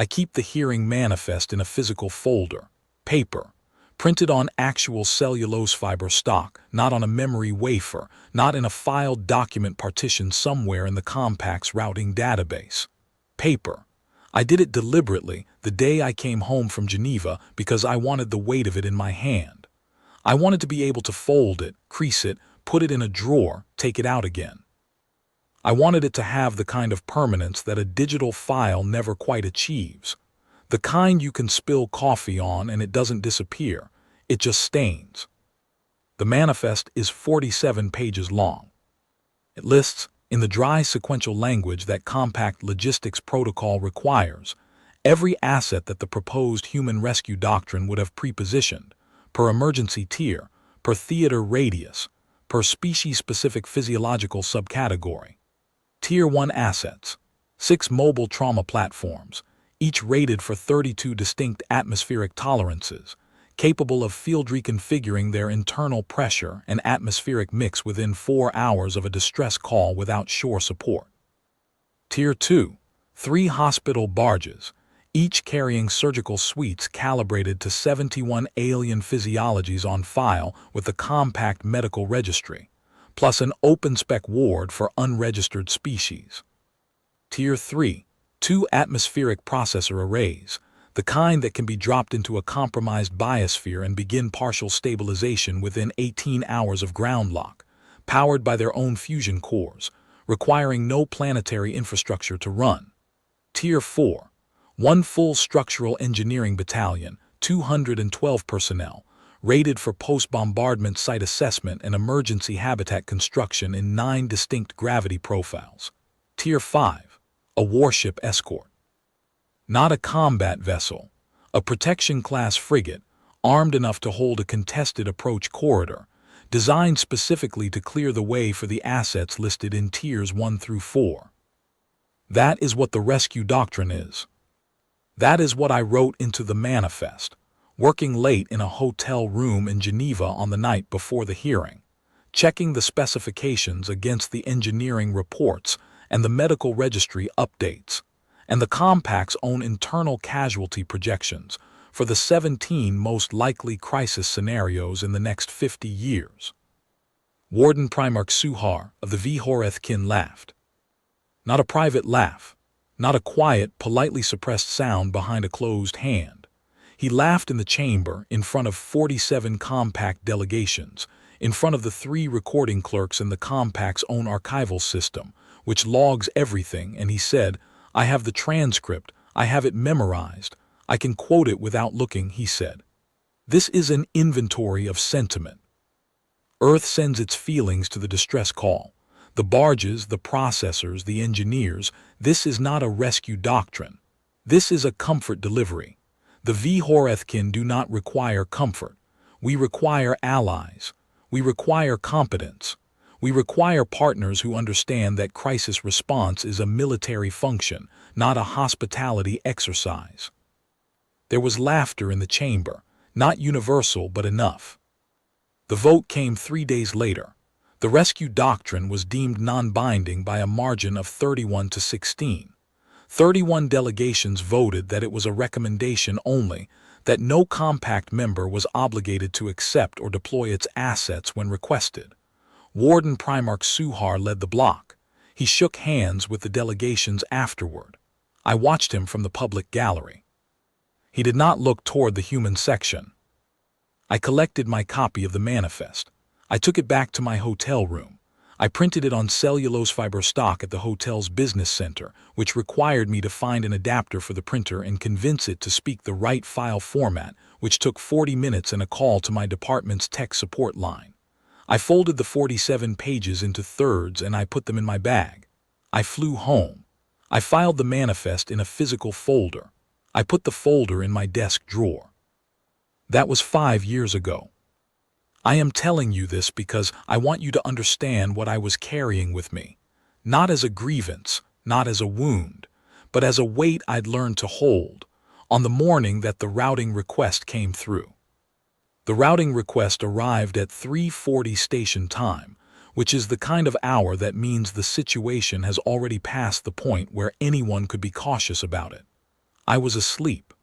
I keep the hearing manifest in a physical folder, paper, printed on actual cellulose fiber stock, not on a memory wafer, not in a filed document partition somewhere in the Compact's routing database. Paper. I did it deliberately the day I came home from Geneva because I wanted the weight of it in my hand. I wanted to be able to fold it, crease it, put it in a drawer, take it out again. I wanted it to have the kind of permanence that a digital file never quite achieves. The kind you can spill coffee on and it doesn't disappear, it just stains. The manifest is 47 pages long. It lists, in the dry sequential language that compact logistics protocol requires, every asset that the proposed Human Rescue Doctrine would have prepositioned, per emergency tier, per theater radius, per species-specific physiological subcategory. Tier 1 assets, 6 mobile trauma platforms, each rated for 32 distinct atmospheric tolerances, capable of field reconfiguring their internal pressure and atmospheric mix within 4 hours of a distress call without shore support. Tier 2, 3 hospital barges, each carrying surgical suites calibrated to 71 alien physiologies on file with the compact medical registry, plus an open-spec ward for unregistered species. Tier 3, 2 atmospheric processor arrays, the kind that can be dropped into a compromised biosphere and begin partial stabilization within 18 hours of ground lock, powered by their own fusion cores, requiring no planetary infrastructure to run. Tier 4, 1 full structural engineering battalion, 212 personnel, rated for post-bombardment site assessment and emergency habitat construction in 9 distinct gravity profiles. Tier 5, a Warship Escort. Not a combat vessel, a protection-class frigate, armed enough to hold a contested approach corridor, designed specifically to clear the way for the assets listed in Tiers 1 through 4. That is what the Rescue Doctrine is. That is what I wrote into the manifest, working late in a hotel room in Geneva on the night before the hearing, checking the specifications against the engineering reports and the medical registry updates, and the Compact's own internal casualty projections for the 17 most likely crisis scenarios in the next 50 years. Warden-Primarch of the Vhorrath-kin laughed. Not a private laugh, not a quiet, politely suppressed sound behind a closed hand. He laughed in the chamber in front of 47 Compact delegations, in front of the 3 recording clerks in the Compact's own archival system, which logs everything, and he said, "I have the transcript, I have it memorized, I can quote it without looking," he said. This is an inventory of sentiment. Earth sends its feelings to the distress call. The barges, the processors, the engineers, this is not a rescue doctrine. This is a comfort delivery. The Vhorrath-kin do not require comfort. We require allies. We require competence. We require partners who understand that crisis response is a military function, not a hospitality exercise. There was laughter in the chamber, not universal but enough. The vote came 3 days later. The rescue doctrine was deemed non-binding by a margin of 31 to 16. 31 delegations voted that it was a recommendation only, that no Compact member was obligated to accept or deploy its assets when requested. Warden-Primarch led the block. He shook hands with the delegations afterward. I watched him from the public gallery. He did not look toward the human section. I collected my copy of the manifest. I took it back to my hotel room. I printed it on cellulose fiber stock at the hotel's business center, which required me to find an adapter for the printer and convince it to speak the right file format, which took 40 minutes and a call to my department's tech support line. I folded the 47 pages into thirds and I put them in my bag. I flew home. I filed the manifest in a physical folder. I put the folder in my desk drawer. That was 5 years ago. I am telling you this because I want you to understand what I was carrying with me, not as a grievance, not as a wound, but as a weight I'd learned to hold, on the morning that the routing request came through. The routing request arrived at 3:40 station time, which is the kind of hour that means the situation has already passed the point where anyone could be cautious about it. I was asleep.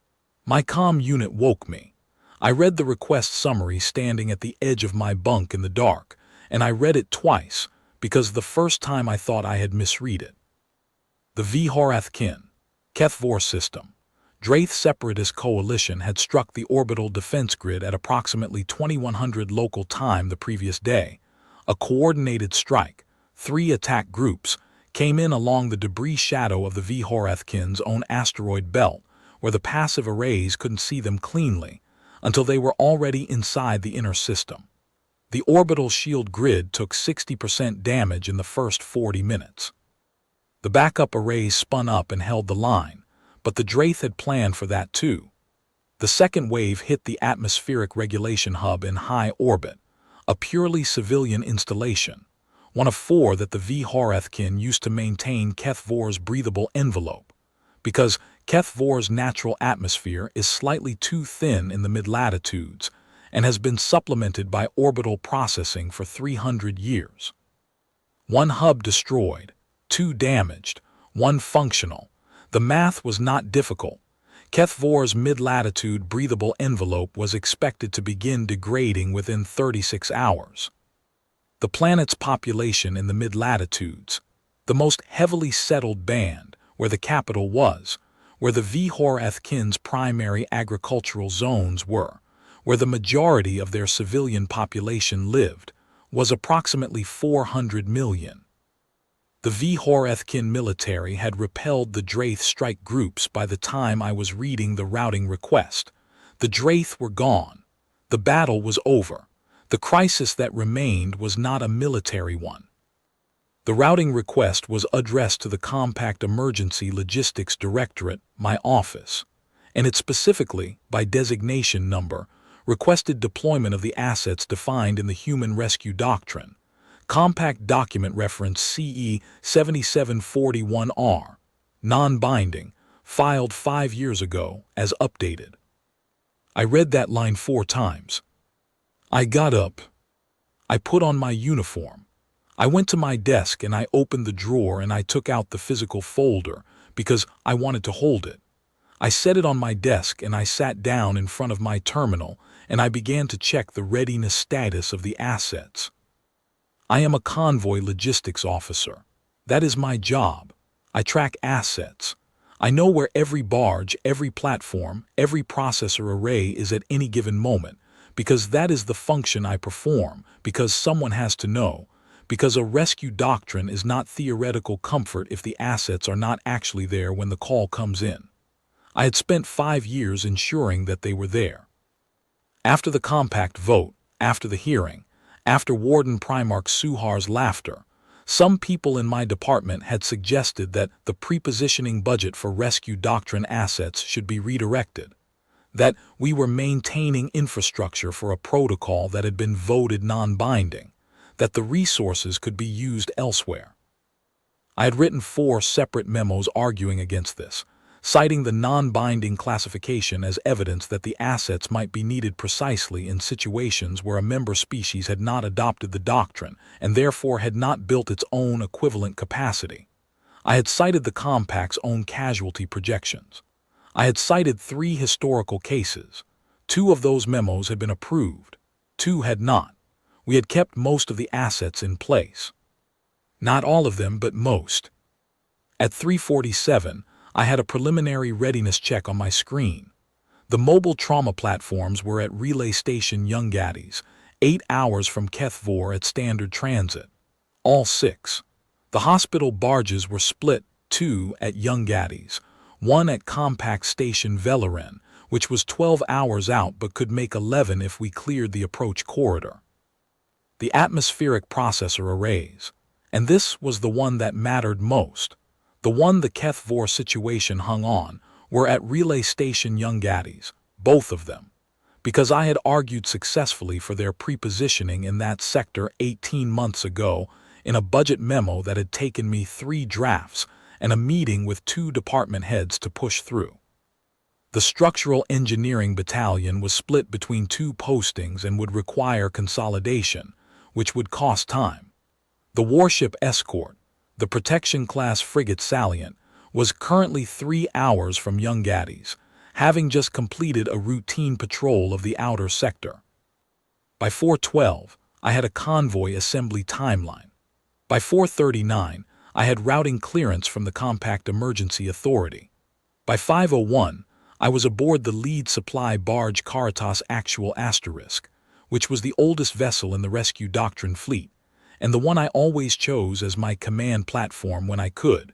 My comm unit woke me. I read the request summary standing at the edge of my bunk in the dark, and I read it twice, because the first time I thought I had misread it. The Vhorrath-kin, Keth-Vorr system, Draith Separatist Coalition had struck the orbital defense grid at approximately 2100 local time the previous day. A coordinated strike, 3 attack groups, came in along the debris shadow of the Vhorrath-kin's own asteroid belt, where the passive arrays couldn't see them cleanly, until they were already inside the inner system. The orbital shield grid took 60% damage in the first 40 minutes. The backup arrays spun up and held the line, but the Draith had planned for that too. The second wave hit the atmospheric regulation hub in high orbit, a purely civilian installation, one of 4 that the Vhorrath-kin used to maintain Keth-Vorr's breathable envelope, because Keth-Vorr's natural atmosphere is slightly too thin in the mid-latitudes and has been supplemented by orbital processing for 300 years. 1 hub destroyed, 2 damaged, 1 functional. The math was not difficult. Keth-Vorr's mid-latitude breathable envelope was expected to begin degrading within 36 hours. The planet's population in the mid-latitudes, the most heavily settled band, where the capital was, where the Vhorrath-kin's primary agricultural zones were, where the majority of their civilian population lived, was approximately 400 million. The Vhorrath-kin military had repelled the Draith strike groups by the time I was reading the routing request. The Draith were gone. The battle was over. The crisis that remained was not a military one. The routing request was addressed to the Compact Emergency Logistics Directorate, my office, and it specifically, by designation number, requested deployment of the assets defined in the Human Rescue Doctrine, Compact Document Reference CE 7741R, non-binding, filed 5 years ago as updated. I read that line 4 times. I got up. I put on my uniform. I went to my desk and I opened the drawer and I took out the physical folder because I wanted to hold it. I set it on my desk and I sat down in front of my terminal and I began to check the readiness status of the assets. I am a convoy logistics officer. That is my job. I track assets. I know where every barge, every platform, every processor array is at any given moment, because that is the function I perform, because someone has to know, because a rescue doctrine is not theoretical comfort if the assets are not actually there when the call comes in. I had spent 5 years ensuring that they were there. After the compact vote, after the hearing, after Warden-Primarch Suhar's laughter, some people in my department had suggested that the prepositioning budget for rescue doctrine assets should be redirected, that we were maintaining infrastructure for a protocol that had been voted non-binding, that the resources could be used elsewhere. I had written 4 separate memos arguing against this, citing the non-binding classification as evidence that the assets might be needed precisely in situations where a member species had not adopted the doctrine and therefore had not built its own equivalent capacity. I had cited the compact's own casualty projections. I had cited 3 historical cases. 2 of those memos had been approved. 2 had not. We had kept most of the assets in place. Not all of them, but most. At 3:47, I had a preliminary readiness check on my screen. The mobile trauma platforms were at Relay Station Youngaddies, 8 hours from Keth-Vorr at Standard Transit. All 6. The hospital barges were split, 2 at Youngaddies, 1 at Compact Station Vhorrath-kin, which was 12 hours out but could make 11 if we cleared the approach corridor. The atmospheric processor arrays, and this was the one that mattered most, the one the Keth-Vorr situation hung on, were at Relay Station Youngaddies, both of them, because I had argued successfully for their prepositioning in that sector 18 months ago in a budget memo that had taken me 3 drafts and a meeting with 2 department heads to push through. The Structural Engineering Battalion was split between 2 postings and would require consolidation, which would cost time. The Warship Escort, the Protection Class Frigate Salient, was currently 3 hours from Young Gaddy's, having just completed a routine patrol of the outer sector. By 4:12, I had a convoy assembly timeline. By 4:39, I had routing clearance from the Compact Emergency Authority. By 5:01, I was aboard the lead supply barge Caritas Actual Asterisk, which was the oldest vessel in the Rescue Doctrine fleet, and the one I always chose as my command platform when I could,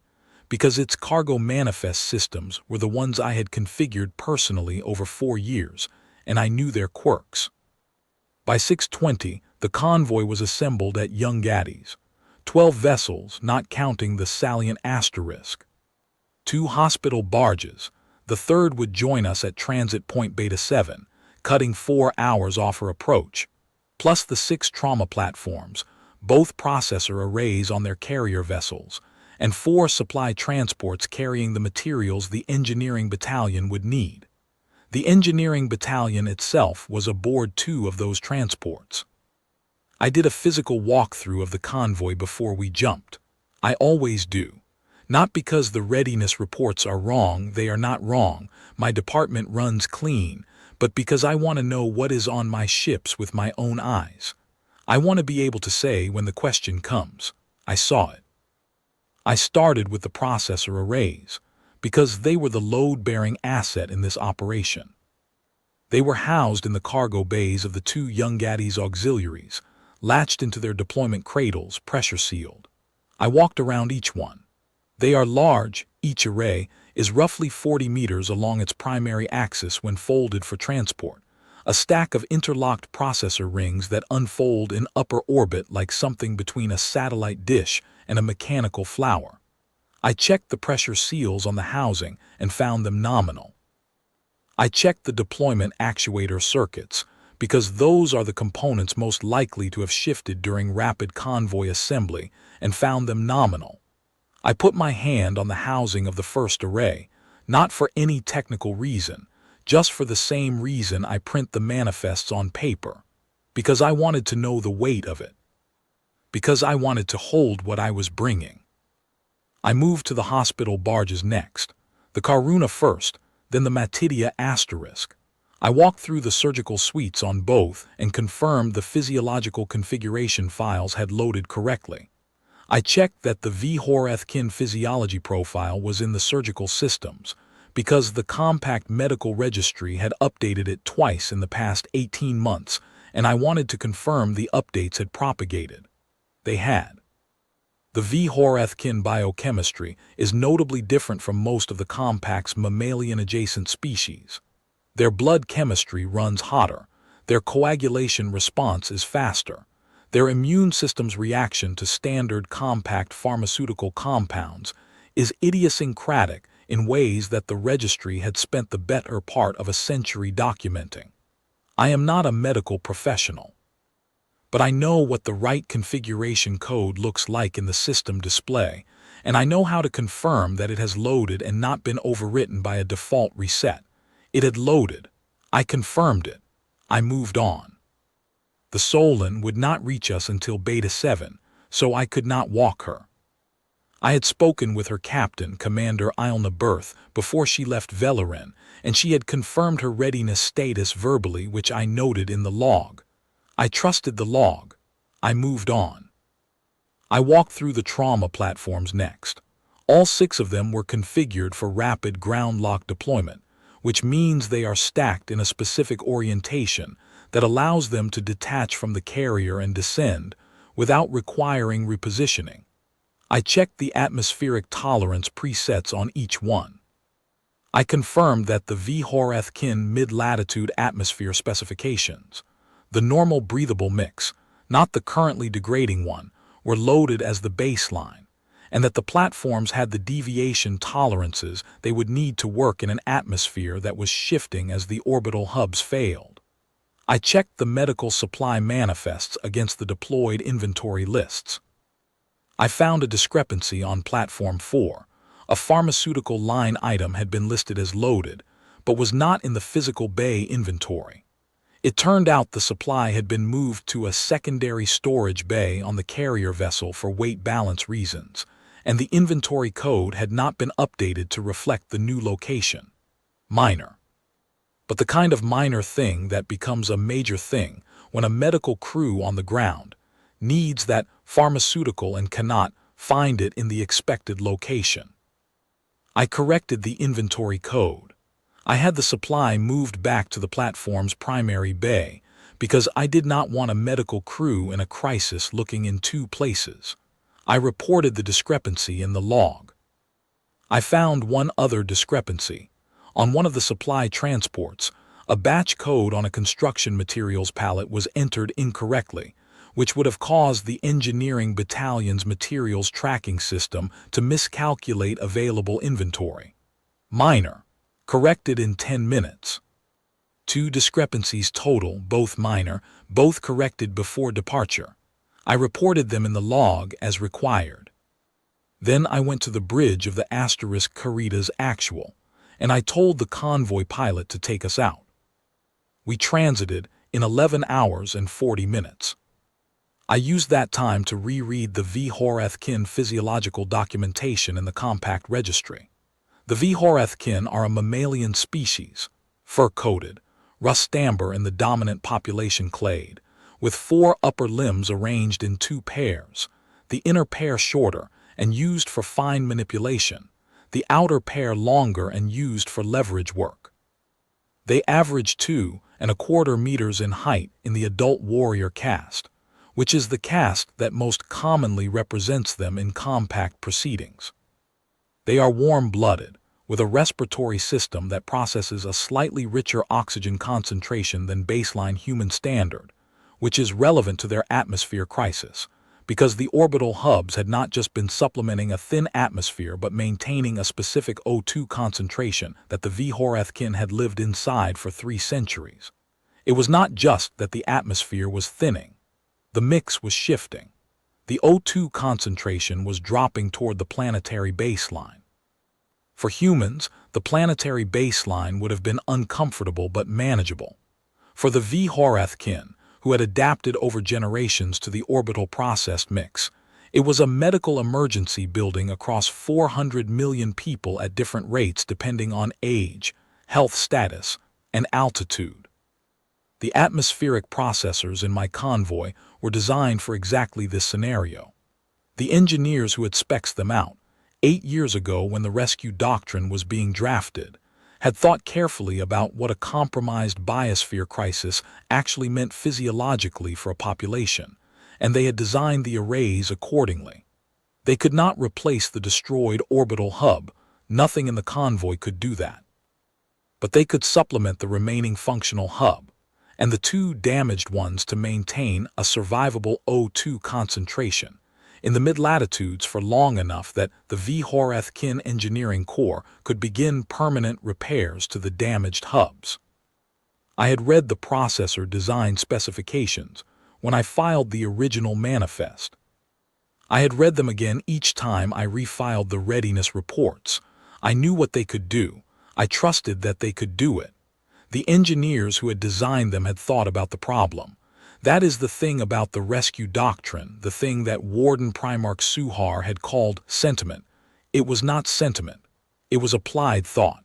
because its cargo manifest systems were the ones I had configured personally over 4 years, and I knew their quirks. By 6:20, the convoy was assembled at Young Gaddy's. 12 vessels, not counting the Salient Asterisk. 2 hospital barges. The third would join us at Transit Point Beta 7, cutting 4 hours off her approach, plus the 6 trauma platforms, both processor arrays on their carrier vessels, and 4 supply transports carrying the materials the engineering battalion would need. The engineering battalion itself was aboard 2 of those transports. I did a physical walkthrough of the convoy before we jumped. I always do. Not because the readiness reports are wrong, they are not wrong, my department runs clean, but because I want to know what is on my ships with my own eyes. I want to be able to say when the question comes, I saw it. I started with the processor arrays, because they were the load-bearing asset in this operation. They were housed in the cargo bays of the 2 Young Gaddy's auxiliaries, latched into their deployment cradles, pressure-sealed. I walked around each one. They are large. Each array is roughly 40 meters along its primary axis when folded for transport, a stack of interlocked processor rings that unfold in upper orbit like something between a satellite dish and a mechanical flower. I checked the pressure seals on the housing and found them nominal. I checked the deployment actuator circuits, because those are the components most likely to have shifted during rapid convoy assembly, and found them nominal. I put my hand on the housing of the first array, not for any technical reason, just for the same reason I print the manifests on paper, because I wanted to know the weight of it, because I wanted to hold what I was bringing. I moved to the hospital barges next, the Karuna first, then the Matidia Asterisk. I walked through the surgical suites on both and confirmed the physiological configuration files had loaded correctly. I checked that the Vhorrath-kin physiology profile was in the surgical systems, because the Compact Medical Registry had updated it twice in the past 18 months, and I wanted to confirm the updates had propagated. They had. The Vhorrath-kin biochemistry is notably different from most of the Compact's mammalian-adjacent species. Their blood chemistry runs hotter, their coagulation response is faster, their immune system's reaction to standard Compact pharmaceutical compounds is idiosyncratic in ways that the registry had spent the better part of a century documenting. I am not a medical professional, but I know what the right configuration code looks like in the system display, and I know how to confirm that it has loaded and not been overwritten by a default reset. It had loaded. I confirmed it. I moved on. The Solon would not reach us until Beta 7, so I could not walk her. I had spoken with her captain, Commander Ilna Berth, before she left Vhorrath-kin, and she had confirmed her readiness status verbally, which I noted in the log. I trusted the log. I moved on. I walked through the trauma platforms next. All 6 of them were configured for rapid ground lock deployment, which means they are stacked in a specific orientation that allows them to detach from the carrier and descend without requiring repositioning. I checked the atmospheric tolerance presets on each one. I confirmed that the Vhorrath-kin mid-latitude atmosphere specifications, the normal breathable mix, not the currently degrading one, were loaded as the baseline, and that the platforms had the deviation tolerances they would need to work in an atmosphere that was shifting as the orbital hubs failed. I checked the medical supply manifests against the deployed inventory lists. I found a discrepancy on Platform 4. A pharmaceutical line item had been listed as loaded, but was not in the physical bay inventory. It turned out the supply had been moved to a secondary storage bay on the carrier vessel for weight balance reasons, and the inventory code had not been updated to reflect the new location. Minor. But the kind of minor thing that becomes a major thing when a medical crew on the ground needs that pharmaceutical and cannot find it in the expected location. I corrected the inventory code. I had the supply moved back to the platform's primary bay because I did not want a medical crew in a crisis looking in two places. I reported the discrepancy in the log. I found one other discrepancy. On one of the supply transports, a batch code on a construction materials pallet was entered incorrectly, which would have caused the engineering battalion's materials tracking system to miscalculate available inventory. Minor. Corrected in 10 minutes. 2 discrepancies total, both minor, both corrected before departure. I reported them in the log as required. Then I went to the bridge of the Vhorrath-kin's actual, and I told the convoy pilot to take us out. We transited in 11 hours and 40 minutes. I used that time to reread the Vhorrath-kin physiological documentation in the compact registry. The Vhorrath-kin are a mammalian species, fur-coated, rust-amber in the dominant population clade, with 4 upper limbs arranged in 2 pairs, the inner pair shorter and used for fine manipulation, the outer pair longer and used for leverage work. They average 2¼ meters in height in the adult warrior caste, which is the caste that most commonly represents them in compact proceedings. They are warm-blooded, with a respiratory system that processes a slightly richer oxygen concentration than baseline human standard, which is relevant to their atmosphere crisis, because the orbital hubs had not just been supplementing a thin atmosphere but maintaining a specific O2 concentration that the Vhorrath-kin had lived inside for 3 centuries. It was not just that the atmosphere was thinning. The mix was shifting. The O2 concentration was dropping toward the planetary baseline. For humans, the planetary baseline would have been uncomfortable but manageable. For the Vhorrath-kin, who had adapted over generations to the orbital processed mix, it was a medical emergency building across 400 million people at different rates depending on age, health status, and altitude. The atmospheric processors in my convoy were designed for exactly this scenario. The engineers who had spec'd them out, 8 years ago when the Rescue Doctrine was being drafted, had thought carefully about what a compromised biosphere crisis actually meant physiologically for a population, and they had designed the arrays accordingly. They could not replace the destroyed orbital hub, nothing in the convoy could do that. But they could supplement the remaining functional hub, and the 2 damaged ones to maintain a survivable O2 concentration in the mid-latitudes for long enough that the Vhorrath-kin Engineering Corps could begin permanent repairs to the damaged hubs. I had read the processor design specifications when I filed the original manifest. I had read them again each time I refiled the readiness reports. I knew what they could do. I trusted that they could do it. The engineers who had designed them had thought about the problem. That is the thing about the Rescue Doctrine, the thing that Warden-Primarch Suhar had called sentiment. It was not sentiment. It was applied thought.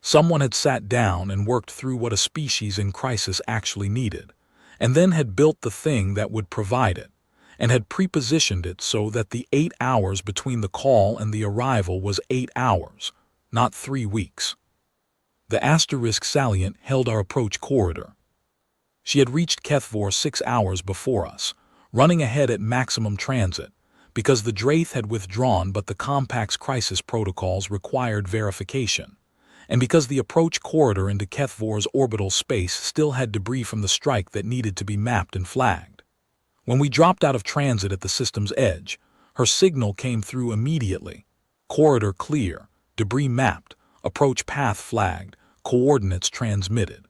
Someone had sat down and worked through what a species in crisis actually needed, and then had built the thing that would provide it, and had prepositioned it so that the 8 hours between the call and the arrival was 8 hours, not 3 weeks. The asterisk salient held our approach corridor. She had reached Keth-Vorr 6 hours before us, running ahead at maximum transit, because the Draith had withdrawn but the compact's crisis protocols required verification, and because the approach corridor into Keth-Vorr's orbital space still had debris from the strike that needed to be mapped and flagged. When we dropped out of transit at the system's edge, her signal came through immediately. Corridor clear, debris mapped, approach path flagged, coordinates transmitted.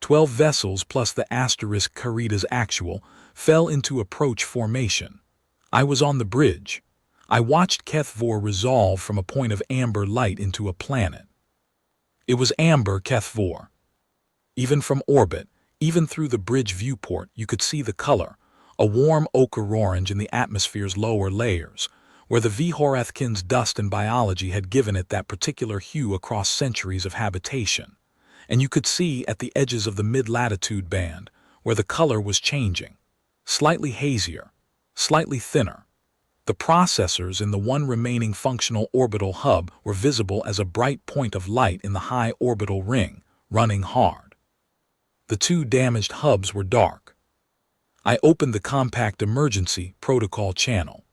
12 vessels plus the Vhorrath-kin's actual fell into approach formation. I was on the bridge. I watched Keth-Vorr resolve from a point of amber light into a planet. It was amber Keth-Vorr. Even from orbit, even through the bridge viewport, you could see the color, a warm ochre-orange in the atmosphere's lower layers, where the Vhorrath-kin's dust and biology had given it that particular hue across centuries of habitation. And you could see at the edges of the mid-latitude band, where the color was changing, slightly hazier, slightly thinner. The processors in the one remaining functional orbital hub were visible as a bright point of light in the high orbital ring, running hard. The two damaged hubs were dark. I opened the compact emergency protocol channel.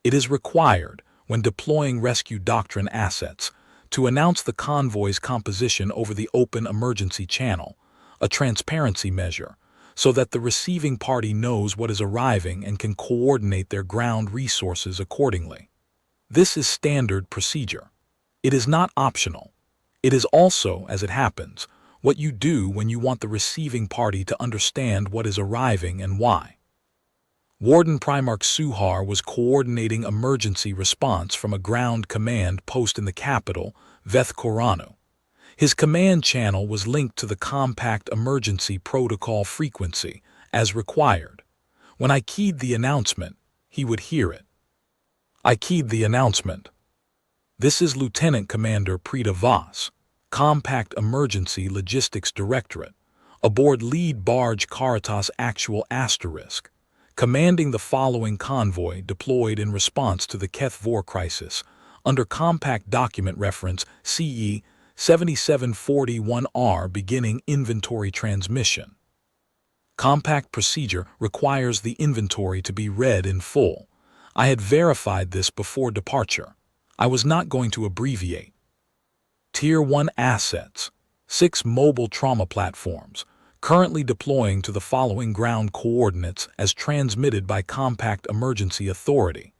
It is required, when deploying rescue doctrine assets, to announce the convoy's composition over the open emergency channel, a transparency measure, so that the receiving party knows what is arriving and can coordinate their ground resources accordingly. This is standard procedure. It is not optional. It is also, as it happens, what you do when you want the receiving party to understand what is arriving and why. Warden-Primarch Suhar was coordinating emergency response from a ground command post in the capital, Vhorrath-kin. His command channel was linked to the compact emergency protocol frequency, as required. When I keyed the announcement, he would hear it. I keyed the announcement. This is Lieutenant Commander Preeta Vos, Compact Emergency Logistics Directorate, aboard lead barge Caritas Actual *, commanding the following convoy deployed in response to the Keth-Vorr crisis, under compact document reference CE 7741R beginning inventory transmission. Compact procedure requires the inventory to be read in full. I had verified this before departure. I was not going to abbreviate. Tier 1 assets, 6 mobile trauma platforms, currently deploying to the following ground coordinates as transmitted by Compact Emergency Authority.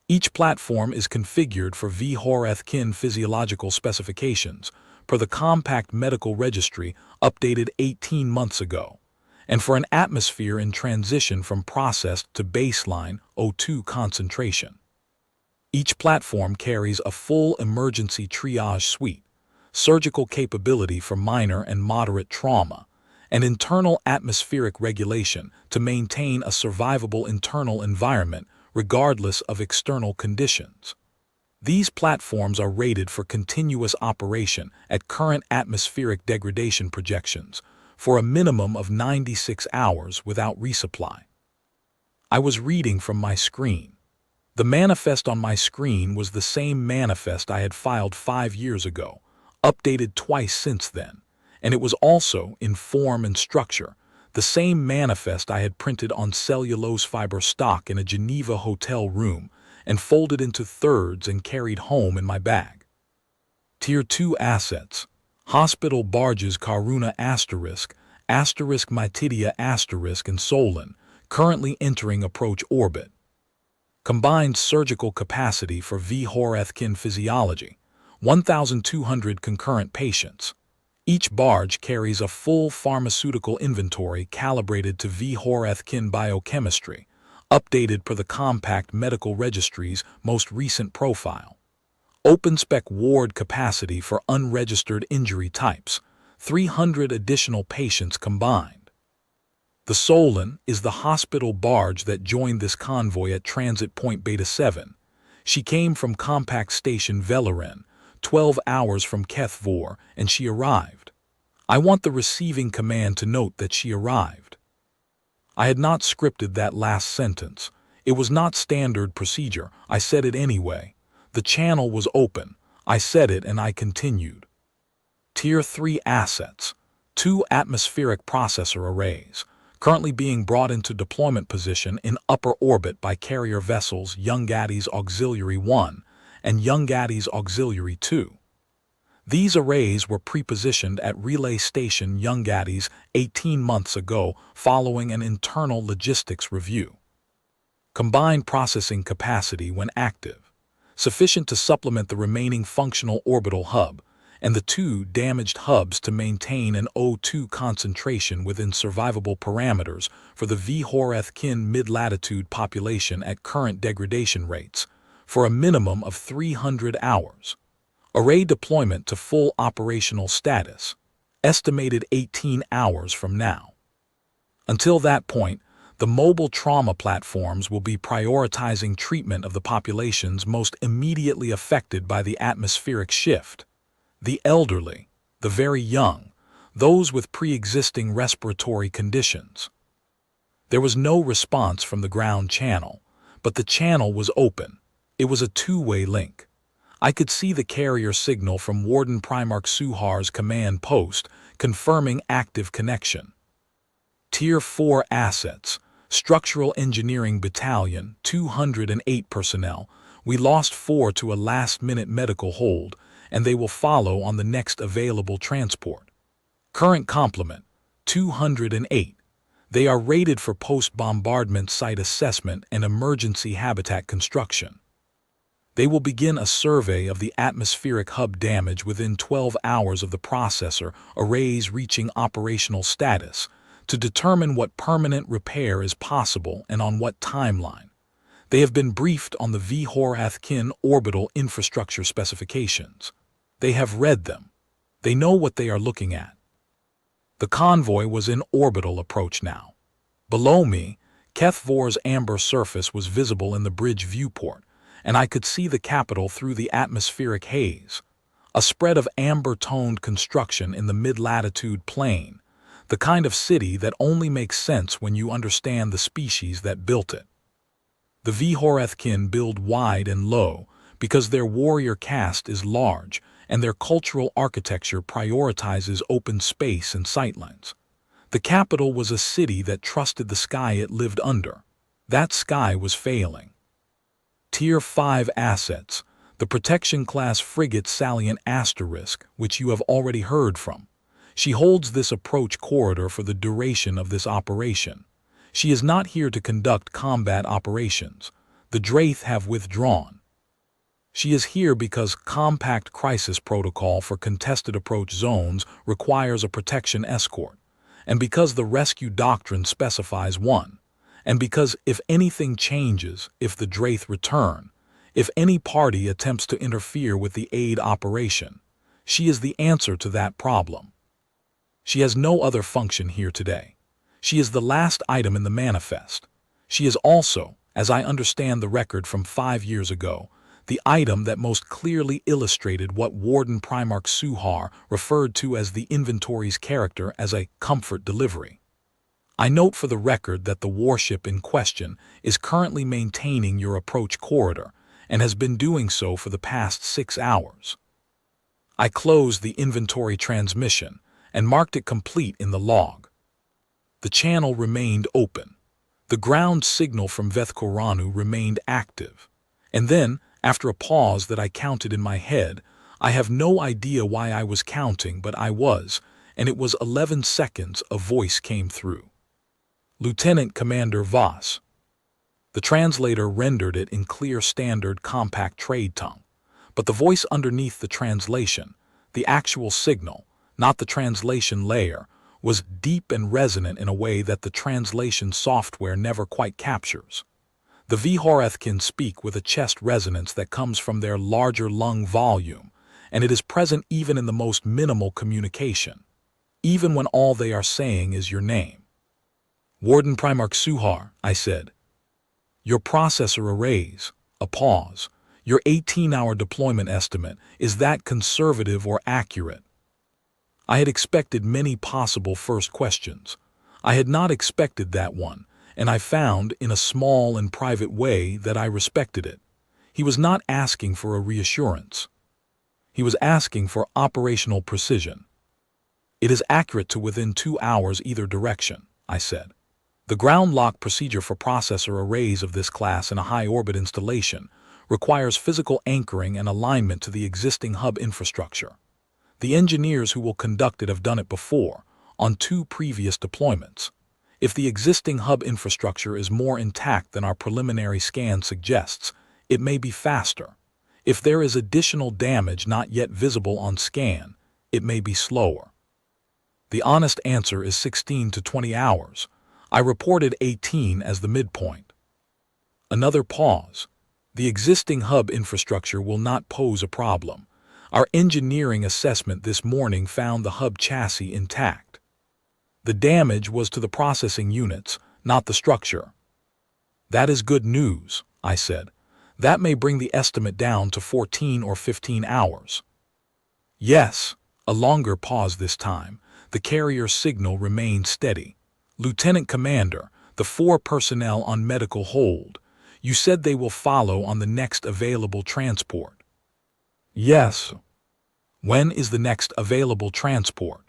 Each platform is configured for Vhorrath-kin physiological specifications per the Compact Medical Registry updated 18 months ago, and for an atmosphere in transition from processed to baseline O2 concentration. Each platform carries a full emergency triage suite, surgical capability for minor and moderate trauma, and internal atmospheric regulation to maintain a survivable internal environment regardless of external conditions. These platforms are rated for continuous operation at current atmospheric degradation projections for a minimum of 96 hours without resupply. I was reading from my screen. The manifest on my screen was the same manifest I had filed 5 years ago, updated twice since then, and it was also, in form and structure, the same manifest I had printed on cellulose fiber stock in a Geneva hotel room and folded into thirds and carried home in my bag. Tier 2 assets, hospital barges Karuna ***, Mytidia ***, and Solon, currently entering approach orbit. Combined surgical capacity for Vhorrath-kin physiology, 1,200 concurrent patients. Each barge carries a full pharmaceutical inventory calibrated to Vhorrath-kin biochemistry, updated per the Compact Medical Registry's most recent profile. Open-spec ward capacity for unregistered injury types, 300 additional patients combined. The Solon is the hospital barge that joined this convoy at Transit Point Beta 7. She came from Compact Station Vhorrath-kin, 12 hours from Keth-Vorr, and she arrived. I want the receiving command to note that she arrived. I had not scripted that last sentence. It was not standard procedure. I said it anyway. The channel was open. I said it and I continued. Tier 3 assets, 2 atmospheric processor arrays, currently being brought into deployment position in upper orbit by carrier vessels Youngades Auxiliary 1 and Youngades Auxiliary 2. These arrays were prepositioned at Relay Station Youngades 18 months ago following an internal logistics review. Combined processing capacity when active, sufficient to supplement the remaining functional orbital hub and the 2 damaged hubs to maintain an O2 concentration within survivable parameters for the Vhorrath-kin mid-latitude population at current degradation rates, for a minimum of 300 hours. Array deployment to full operational status, estimated 18 hours from now. Until that point, The mobile trauma platforms will be prioritizing treatment of the populations most immediately affected by the atmospheric shift. The elderly, the very young, those with pre-existing respiratory conditions. There was no response from the ground channel, but the channel was open. It was a two-way link. I could see the carrier signal from Warden-Primarch Suhar's command post, confirming active connection. Tier 4 assets, Structural Engineering Battalion, 208 personnel. We lost 4 to a last-minute medical hold, and they will follow on the next available transport. Current complement, 208. They are rated for post-bombardment site assessment and emergency habitat construction. They will begin a survey of the atmospheric hub damage within 12 hours of the processor arrays reaching operational status to determine what permanent repair is possible and on what timeline. They have been briefed on the Vhorrath-kin orbital infrastructure specifications. They have read them. They know what they are looking at. The convoy was in orbital approach now. Below me, Keth-Vorr's amber surface was visible in the bridge viewport, and I could see the capital through the atmospheric haze. A spread of amber-toned construction in the mid-latitude plain, the kind of city that only makes sense when you understand the species that built it. The Vhorrath-kin build wide and low because their warrior caste is large and their cultural architecture prioritizes open space and sightlines. The capital was a city that trusted the sky it lived under. That sky was failing. Tier 5 assets, the protection class frigate Salient Asterisk, which you have already heard from. She holds this approach corridor for the duration of this operation. She is not here to conduct combat operations. The Wraith have withdrawn. She is here because compact crisis protocol for contested approach zones requires a protection escort, and because the rescue doctrine specifies one, and because if anything changes, if the Wraith return, if any party attempts to interfere with the aid operation, she is the answer to that problem. She has no other function here today. She is the last item in the manifest. She is also, as I understand the record from 5 years ago, the item that most clearly illustrated what Warden-Primarch Suhar referred to as the inventory's character as a comfort delivery. I note for the record that the warship in question is currently maintaining your approach corridor and has been doing so for the past 6 hours. I closed the inventory transmission and marked it complete in the log. The channel remained open. The ground signal from Vhorrath-kin remained active. And then, after a pause that I counted in my head, I have no idea why I was counting, but I was, and it was 11 seconds a voice came through. Lieutenant Commander Voss. The translator rendered it in clear standard compact trade tongue, but the voice underneath the translation, the actual signal, not the translation layer, was deep and resonant in a way that the translation software never quite captures. The Vhorrath-kin speak with a chest resonance that comes from their larger lung volume, and it is present even in the most minimal communication, even when all they are saying is your name. Warden-Primarch Suhar, I said. Your processor arrays, a pause, your 18-hour deployment estimate, is that conservative or accurate? I had expected many possible first questions. I had not expected that one, and I found, in a small and private way, that I respected it. He was not asking for a reassurance. He was asking for operational precision. It is accurate to within 2 hours either direction, I said. The ground lock procedure for processor arrays of this class in a high-orbit installation requires physical anchoring and alignment to the existing hub infrastructure. The engineers who will conduct it have done it before, on 2 previous deployments. If the existing hub infrastructure is more intact than our preliminary scan suggests, it may be faster. If there is additional damage not yet visible on scan, it may be slower. The honest answer is 16 to 20 hours. I reported 18 as the midpoint. Another pause. The existing hub infrastructure will not pose a problem. Our engineering assessment this morning found the hub chassis intact. The damage was to the processing units, not the structure. That is good news, I said. That may bring the estimate down to 14 or 15 hours. Yes, a longer pause this time. The carrier's signal remained steady. Lieutenant Commander, the 4 personnel on medical hold. You said they will follow on the next available transport. Yes. When is the next available transport?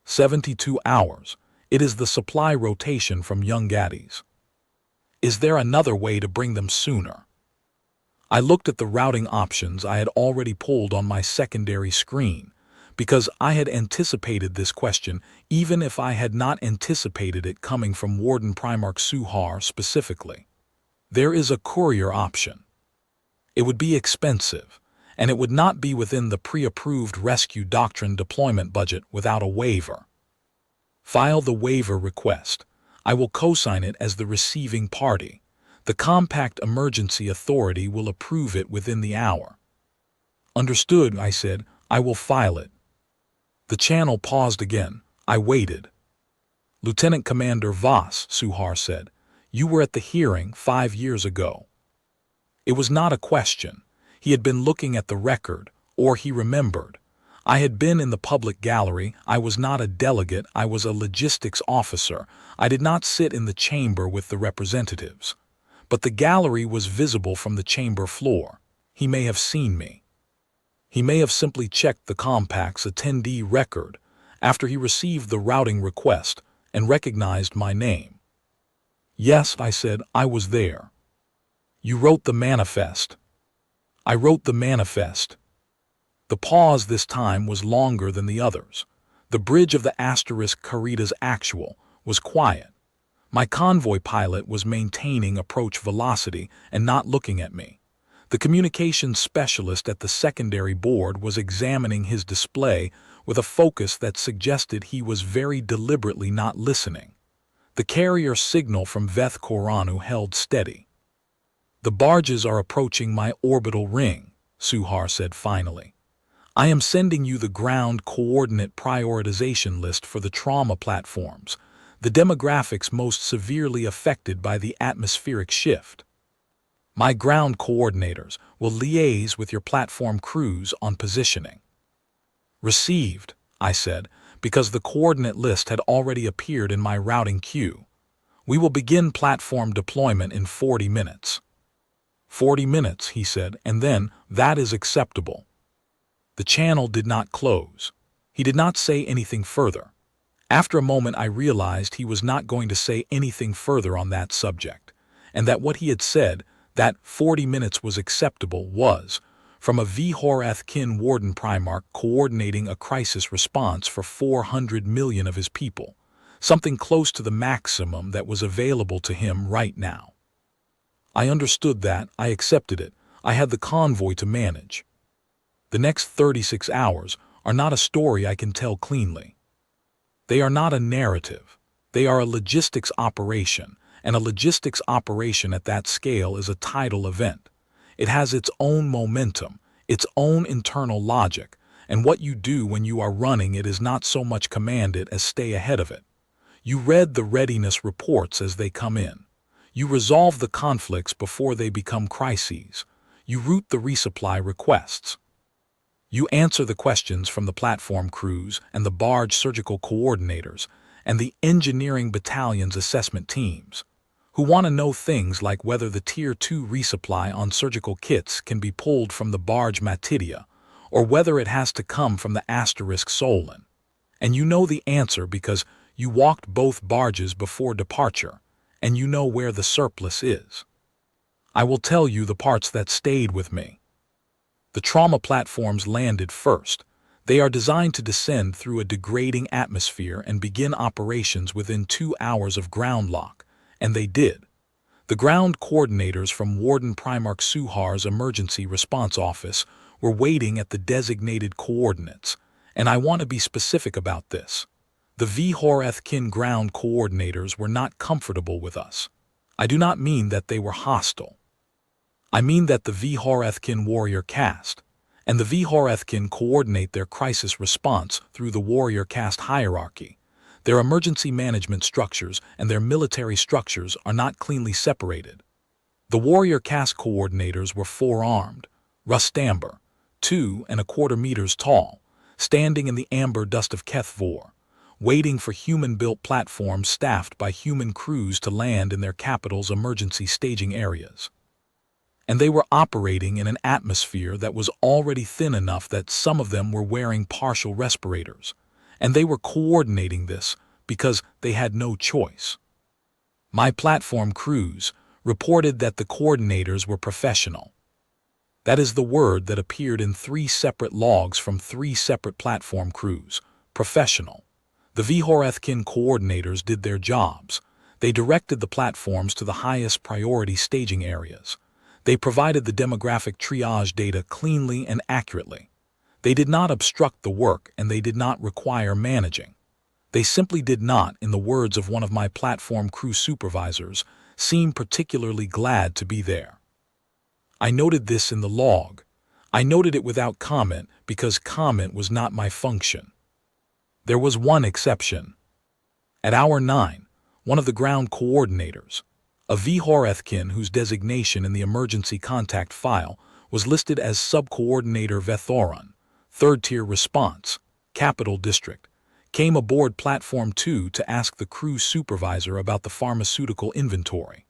72 hours. It is the supply rotation from Young Gaddies. Is there another way to bring them sooner? I looked at the routing options I had already pulled on my secondary screen, because I had anticipated this question even if I had not anticipated it coming from Warden-Primarch Vhorrath specifically. There is a courier option. It would be expensive, and it would not be within the pre-approved Rescue Doctrine deployment budget without a waiver. File the waiver request. I will co-sign it as the receiving party. The Compact Emergency Authority will approve it within the hour. Understood, I said. I will file it. The channel paused again. I waited. Lieutenant Commander Voss, Vhorrath said, you were at the hearing 5 years ago. It was not a question. He had been looking at the record, or he remembered. I had been in the public gallery. I was not a delegate. I was a logistics officer. I did not sit in the chamber with the representatives. But the gallery was visible from the chamber floor. He may have seen me. He may have simply checked the Compact's attendee record after he received the routing request and recognized my name. Yes, I said, I was there. You wrote the manifest. I wrote the manifest. The pause this time was longer than the others. The bridge of the asterisk Carita's actual was quiet. My convoy pilot was maintaining approach velocity and not looking at me. The communications specialist at the secondary board was examining his display with a focus that suggested he was very deliberately not listening. The carrier signal from Vhorrath-kin held steady. The barges are approaching my orbital ring, Vhorrath said finally. I am sending you the ground coordinate prioritization list for the trauma platforms, the demographics most severely affected by the atmospheric shift. My ground coordinators will liaise with your platform crews on positioning. Received, I said, because the coordinate list had already appeared in my routing queue. We will begin platform deployment in 40 minutes. 40 minutes, he said, and then, that is acceptable. The channel did not close. He did not say anything further. After a moment I realized he was not going to say anything further on that subject, and that what he had said, that 40 minutes was acceptable, was, from a Vhorrath-kin Warden-Primarch coordinating a crisis response for 400 million of his people, something close to the maximum that was available to him right now. I understood that, I accepted it, I had the convoy to manage. The next 36 hours are not a story I can tell cleanly. They are not a narrative. They are a logistics operation, and a logistics operation at that scale is a tidal event. It has its own momentum, its own internal logic, and what you do when you are running it is not so much command it as stay ahead of it. You read the readiness reports as they come in. You resolve the conflicts before they become crises. You route the resupply requests. You answer the questions from the platform crews and the barge surgical coordinators and the engineering battalion's assessment teams, who want to know things like whether the Tier 2 resupply on surgical kits can be pulled from the barge Matidia, or whether it has to come from the asterisk Solon. And you know the answer because you walked both barges before departure, and you know where the surplus is. I will tell you the parts that stayed with me. The trauma platforms landed first. They are designed to descend through a degrading atmosphere and begin operations within 2 hours of ground lock, and they did. The ground coordinators from Warden-Primarch Vhorrath's Emergency Response Office were waiting at the designated coordinates, and I want to be specific about this. The Vhorrath-kin ground coordinators were not comfortable with us. I do not mean that they were hostile. I mean that the Vhorrath-kin warrior caste, and the Vhorrath-kin coordinate their crisis response through the warrior caste hierarchy. Their emergency management structures and their military structures are not cleanly separated. The warrior caste coordinators were four-armed, rust amber, 2¼ meters tall, standing in the amber dust of Keth-Vorr, waiting for human-built platforms staffed by human crews to land in their capital's emergency staging areas. And they were operating in an atmosphere that was already thin enough that some of them were wearing partial respirators, and they were coordinating this because they had no choice. My platform crews reported that the coordinators were professional. That is the word that appeared in 3 separate logs from 3 separate platform crews. Professional. The Vhorrath-kin coordinators did their jobs. They directed the platforms to the highest priority staging areas. They provided the demographic triage data cleanly and accurately. They did not obstruct the work, and they did not require managing. They simply did not, in the words of one of my platform crew supervisors, seem particularly glad to be there. I noted this in the log. I noted it without comment because comment was not my function. There was one exception. At hour 9, one of the ground coordinators, a Vhorrath-kin whose designation in the emergency contact file was listed as Sub-Coordinator Vhorrath-kin, 3rd Tier Response, Capital District, came aboard Platform 2 to ask the crew supervisor about the pharmaceutical inventory.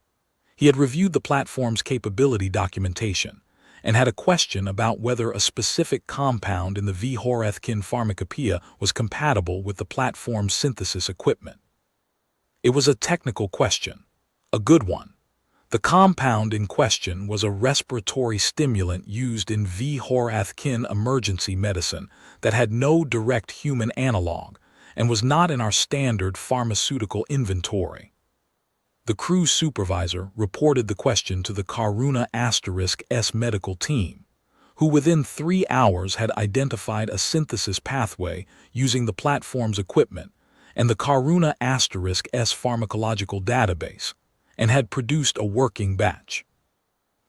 He had reviewed the platform's capability documentation and had a question about whether a specific compound in the Vhorrath-kin pharmacopoeia was compatible with the platform's synthesis equipment. It was a technical question, a good one. The compound in question was a respiratory stimulant used in Vhorrath-kin emergency medicine that had no direct human analog and was not in our standard pharmaceutical inventory. The crew supervisor reported the question to the Karuna*S medical team, who within 3 hours had identified a synthesis pathway using the platform's equipment and the Karuna*S pharmacological database, and had produced a working batch.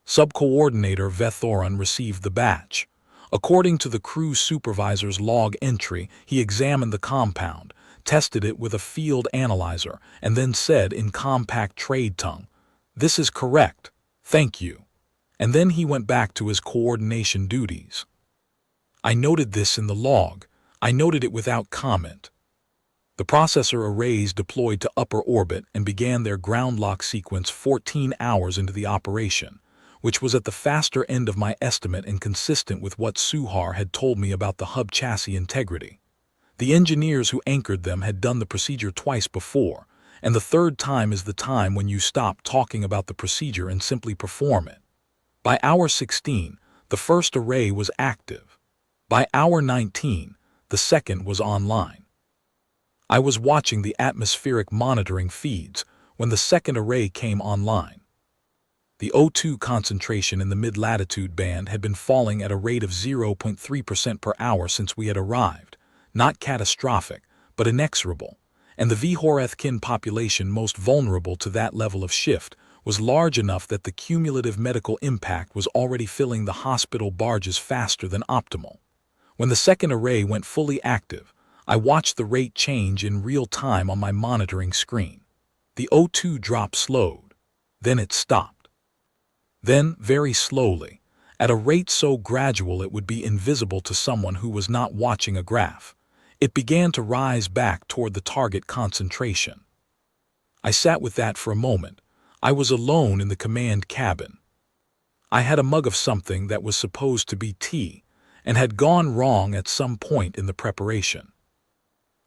Sub-Coordinator Vhorrath-kin received the batch. According to the crew supervisor's log entry, he examined the compound, tested it with a field analyzer, and then said in compact trade tongue, "This is correct, thank you." And then he went back to his coordination duties. I noted this in the log. I noted it without comment. The processor arrays deployed to upper orbit and began their ground lock sequence 14 hours into the operation, which was at the faster end of my estimate and consistent with what Suhar had told me about the hub chassis integrity. The engineers who anchored them had done the procedure twice before, and the third time is the time when you stop talking about the procedure and simply perform it. By hour 16, the first array was active. By hour 19, the second was online. I was watching the atmospheric monitoring feeds when the second array came online. The O2 concentration in the mid-latitude band had been falling at a rate of 0.3% per hour since we had arrived, not catastrophic, but inexorable, and the Vhorrath-kin population most vulnerable to that level of shift was large enough that the cumulative medical impact was already filling the hospital barges faster than optimal. When the second array went fully active, I watched the rate change in real time on my monitoring screen. The O2 drop slowed, then it stopped. Then, very slowly, at a rate so gradual it would be invisible to someone who was not watching a graph, it began to rise back toward the target concentration. I sat with that for a moment. I was alone in the command cabin. I had a mug of something that was supposed to be tea and had gone wrong at some point in the preparation.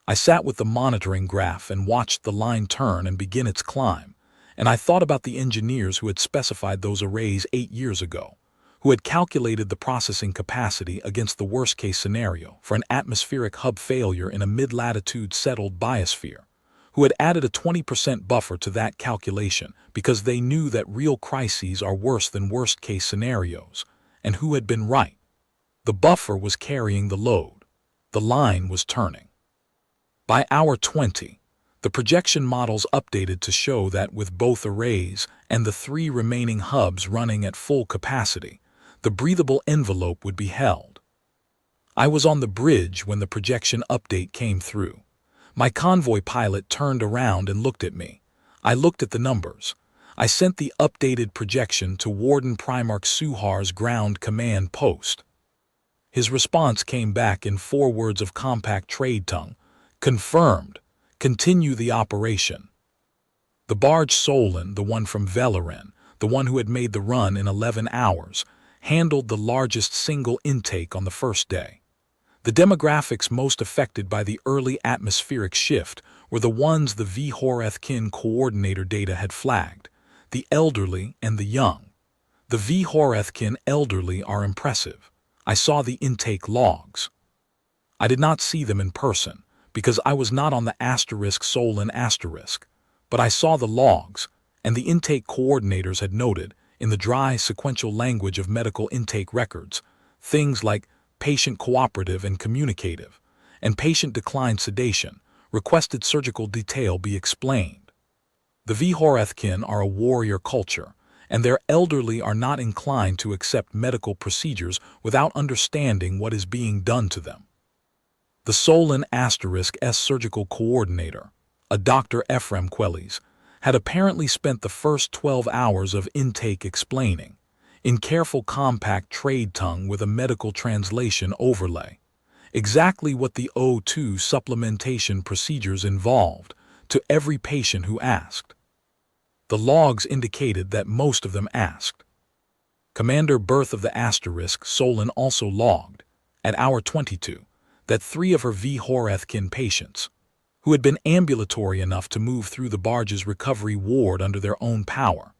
I sat with the monitoring graph and watched the line turn and begin its climb, and I thought about the engineers who had specified those arrays 8 years ago, who had calculated the processing capacity against the worst-case scenario for an atmospheric hub failure in a mid-latitude settled biosphere, who had added a 20% buffer to that calculation because they knew that real crises are worse than worst-case scenarios, and who had been right. The buffer was carrying the load. The line was turning. By hour 20, the projection models updated to show that with both arrays and the 3 remaining hubs running at full capacity, the breathable envelope would be held. I was on the bridge when the projection update came through. My convoy pilot turned around and looked at me. I looked at the numbers. I sent the updated projection to Warden-Primarch Suhar's ground command post. His response came back in 4 words of compact trade tongue. Confirmed. Continue the operation. The barge Solon, the one from Vhorrath-kin, the one who had made the run in 11 hours, handled the largest single intake on the first day. The demographics most affected by the early atmospheric shift were the ones the Vhorrath-kin coordinator data had flagged, the elderly and the young. The Vhorrath-kin elderly are impressive. I saw the intake logs. I did not see them in person, because I was not on the Solon *, but I saw the logs, and the intake coordinators had noted, in the dry sequential language of medical intake records, things like patient cooperative and communicative, and patient declined sedation, requested surgical detail be explained. The Vhorrath-kin are a warrior culture, and their elderly are not inclined to accept medical procedures without understanding what is being done to them. The Solon *S surgical coordinator, a Dr. Ephraim Quellis, had apparently spent the first 12 hours of intake explaining, in careful compact trade tongue with a medical translation overlay, exactly what the O2 supplementation procedures involved to every patient who asked. The logs indicated that most of them asked. Commander Berth of the Solon also logged, at hour 22, that 3 of her Vhorrath-kin patients, who had been ambulatory enough to move through the barge's recovery ward under their own power,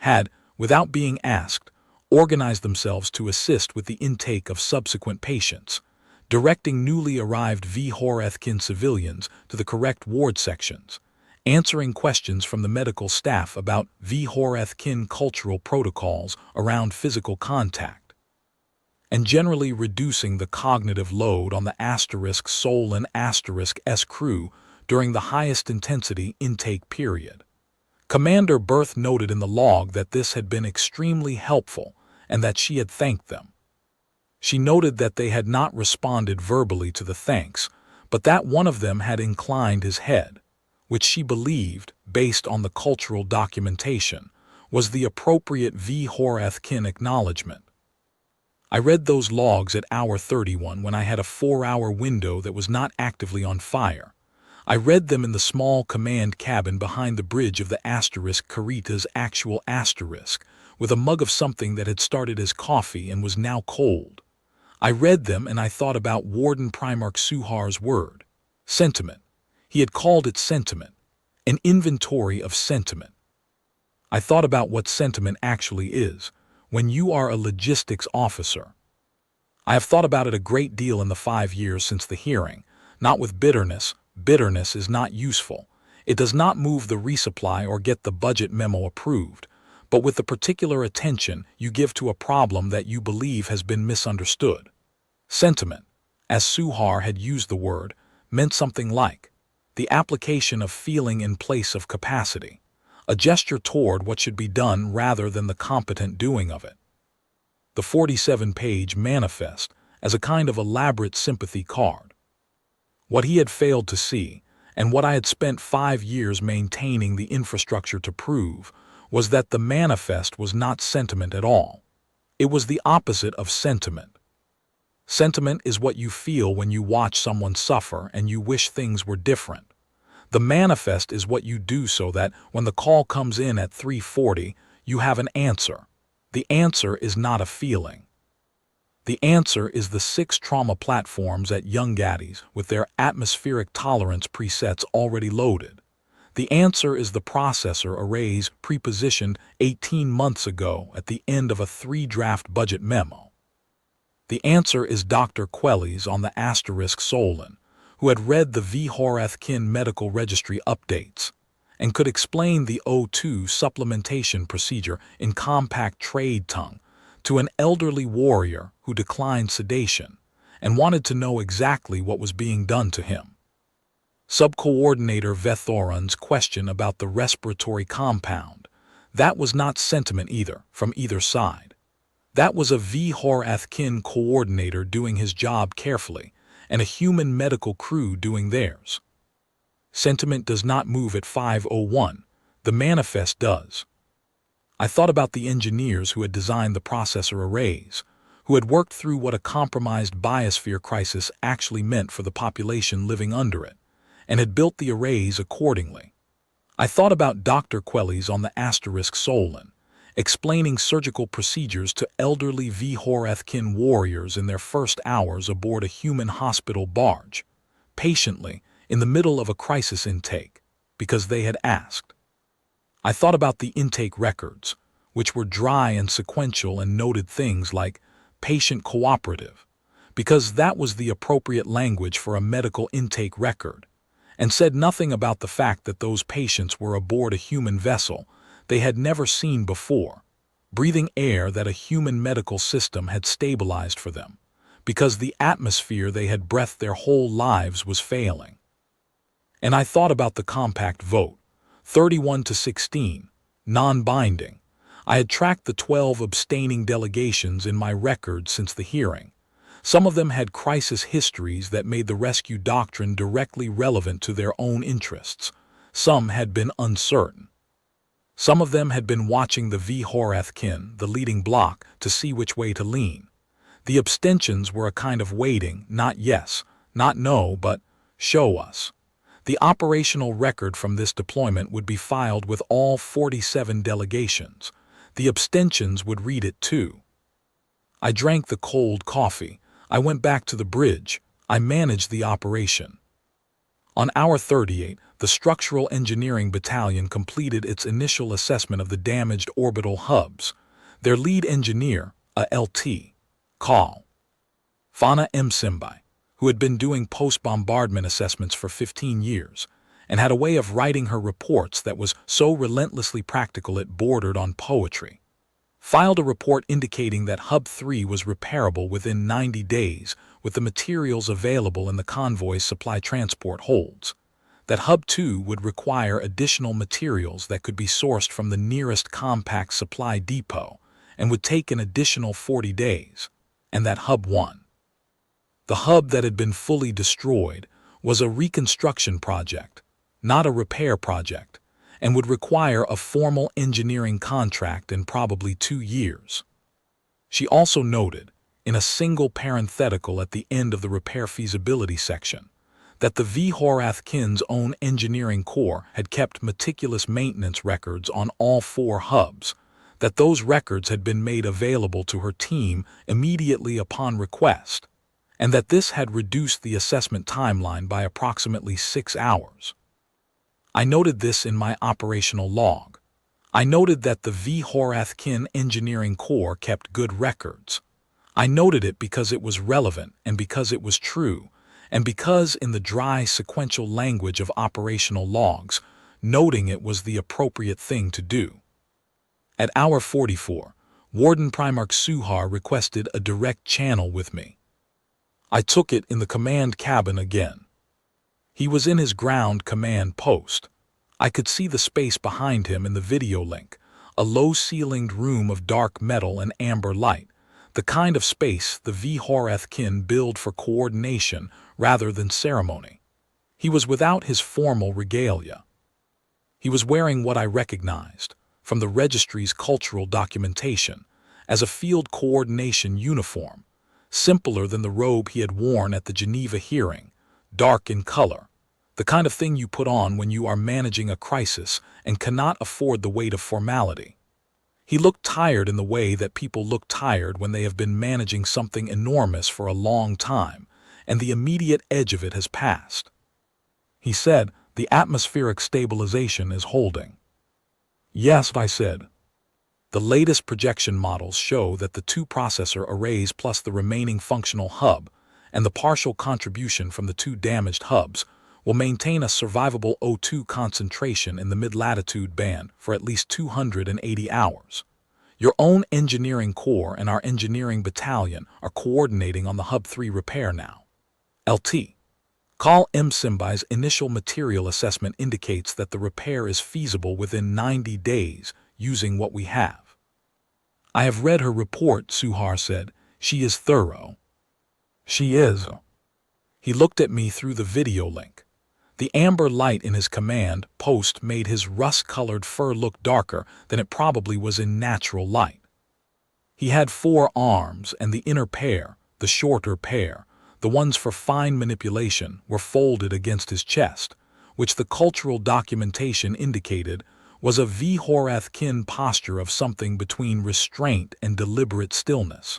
had, without being asked, organized themselves to assist with the intake of subsequent patients, directing newly arrived Vhorrath-kin civilians to the correct ward sections, answering questions from the medical staff about Vhorrath-kin cultural protocols around physical contact, and generally reducing the cognitive load on the Solon *S crew during the highest intensity intake period. Commander Berth noted in the log that this had been extremely helpful and that she had thanked them. She noted that they had not responded verbally to the thanks, but that one of them had inclined his head, which she believed, based on the cultural documentation, was the appropriate Vhorrath-kin acknowledgement. I read those logs at hour 31 when I had a 4-hour window that was not actively on fire. I read them in the small command cabin behind the bridge of the Carita's actual with a mug of something that had started as coffee and was now cold. I read them and I thought about Warden-Primarch Suhar's word, sentiment. He had called it sentiment, an inventory of sentiment. I thought about what sentiment actually is when you are a logistics officer. I have thought about it a great deal in the 5 years since the hearing, not with bitterness. Bitterness is not useful. It does not move the resupply or get the budget memo approved, but with the particular attention you give to a problem that you believe has been misunderstood. Sentiment, as Suhar had used the word, meant something like the application of feeling in place of capacity, a gesture toward what should be done rather than the competent doing of it. The 47-page manifest as a kind of elaborate sympathy card. What he had failed to see, and what I had spent 5 years maintaining the infrastructure to prove, was that the manifest was not sentiment at all. It was the opposite of sentiment. Sentiment is what you feel when you watch someone suffer and you wish things were different. The manifest is what you do so that when the call comes in at 3:40, you have an answer. The answer is not a feeling. The answer is the 6 trauma platforms at Young Gaddies with their atmospheric tolerance presets already loaded. The answer is the processor arrays prepositioned 18 months ago at the end of a 3-draft budget memo. The answer is Dr. Quellis on the Solon, who had read the Vhorrath-kin medical registry updates and could explain the O2 supplementation procedure in compact trade tongue to an elderly warrior who declined sedation and wanted to know exactly what was being done to him. Subcoordinator Vhorrath-kin's question about the respiratory compound, that was not sentiment either, from either side. That was a Vhorrath-kin coordinator doing his job carefully, and a human medical crew doing theirs. Sentiment does not move at 5:01. The manifest does. I thought about the engineers who had designed the processor arrays, who had worked through what a compromised biosphere crisis actually meant for the population living under it, and had built the arrays accordingly. I thought about Dr. Quellies on the asterisk Solon, explaining surgical procedures to elderly Vhorrath-kin warriors in their first hours aboard a human hospital barge, patiently, in the middle of a crisis intake, because they had asked. I thought about the intake records, which were dry and sequential and noted things like patient cooperative, because that was the appropriate language for a medical intake record, and said nothing about the fact that those patients were aboard a human vessel they had never seen before, breathing air that a human medical system had stabilized for them, because the atmosphere they had breathed their whole lives was failing. And I thought about the compact vote, 31-16, non-binding. I had tracked the 12 abstaining delegations in my record since the hearing. Some of them had crisis histories that made the rescue doctrine directly relevant to their own interests. Some had been uncertain. Some of them had been watching the Vhorrath-kin, the leading bloc, to see which way to lean. The abstentions were a kind of waiting, not yes, not no, but show us. The operational record from this deployment would be filed with all 47 delegations. The abstentions would read it too. I drank the cold coffee. I went back to the bridge. I managed the operation. On hour 38, the Structural Engineering Battalion completed its initial assessment of the damaged orbital hubs. Their lead engineer, a LT, Col. Fana Msimbai, who had been doing post-bombardment assessments for 15 years, and had a way of writing her reports that was so relentlessly practical it bordered on poetry, filed a report indicating that Hub 3 was repairable within 90 days with the materials available in the convoy's supply transport holds, that Hub 2 would require additional materials that could be sourced from the nearest compact supply depot and would take an additional 40 days, and that Hub 1, the hub that had been fully destroyed, was a reconstruction project, not a repair project, and would require a formal engineering contract in probably 2 years. She also noted, in a single parenthetical at the end of the repair feasibility section, that the Vhorrath-kin's own engineering corps had kept meticulous maintenance records on all 4 hubs, that those records had been made available to her team immediately upon request, and that this had reduced the assessment timeline by approximately 6 hours. I noted this in my operational log. I noted that the Vhorrath-kin Engineering Corps kept good records. I noted it because it was relevant and because it was true, and because in the dry sequential language of operational logs, noting it was the appropriate thing to do. At hour 44, Warden-Primarch Suhar requested a direct channel with me. I took it in the command cabin again. He was in his ground command post. I could see the space behind him in the video link, a low-ceilinged room of dark metal and amber light, the kind of space the Vhorrath-kin build for coordination rather than ceremony. He was without his formal regalia. He was wearing what I recognized, from the registry's cultural documentation, as a field coordination uniform, simpler than the robe he had worn at the Geneva hearing, dark in color, the kind of thing you put on when you are managing a crisis and cannot afford the weight of formality. He looked tired in the way that people look tired when they have been managing something enormous for a long time, and the immediate edge of it has passed. He said, "The atmospheric stabilization is holding." "Yes," I said. The latest projection models show that the 2 processor arrays plus the remaining functional hub and the partial contribution from the 2 damaged hubs will maintain a survivable O2 concentration in the mid-latitude band for at least 280 hours. Your own engineering corps and our engineering battalion are coordinating on the Hub 3 repair now. LT. Col Msimbai's initial material assessment indicates that the repair is feasible within 90 days using what we have. I have read her report, Suhar said. She is thorough. She is. He looked at me through the video link. The amber light in his command post made his rust-colored fur look darker than it probably was in natural light. He had 4 arms, and the inner pair, the shorter pair, the ones for fine manipulation, were folded against his chest, which the cultural documentation indicated was a Vhorrath-kin posture of something between restraint and deliberate stillness.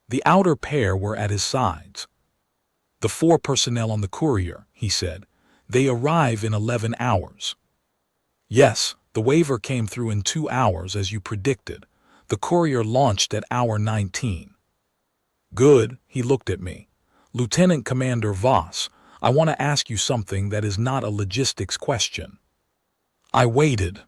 The outer pair were at his sides. "The 4 personnel on the courier," he said. "They arrive in 11 hours. "Yes, the waiver came through in 2 hours as you predicted. The courier launched at hour 19. "Good," he looked at me. "Lieutenant Commander Voss, I want to ask you something that is not a logistics question." I waited.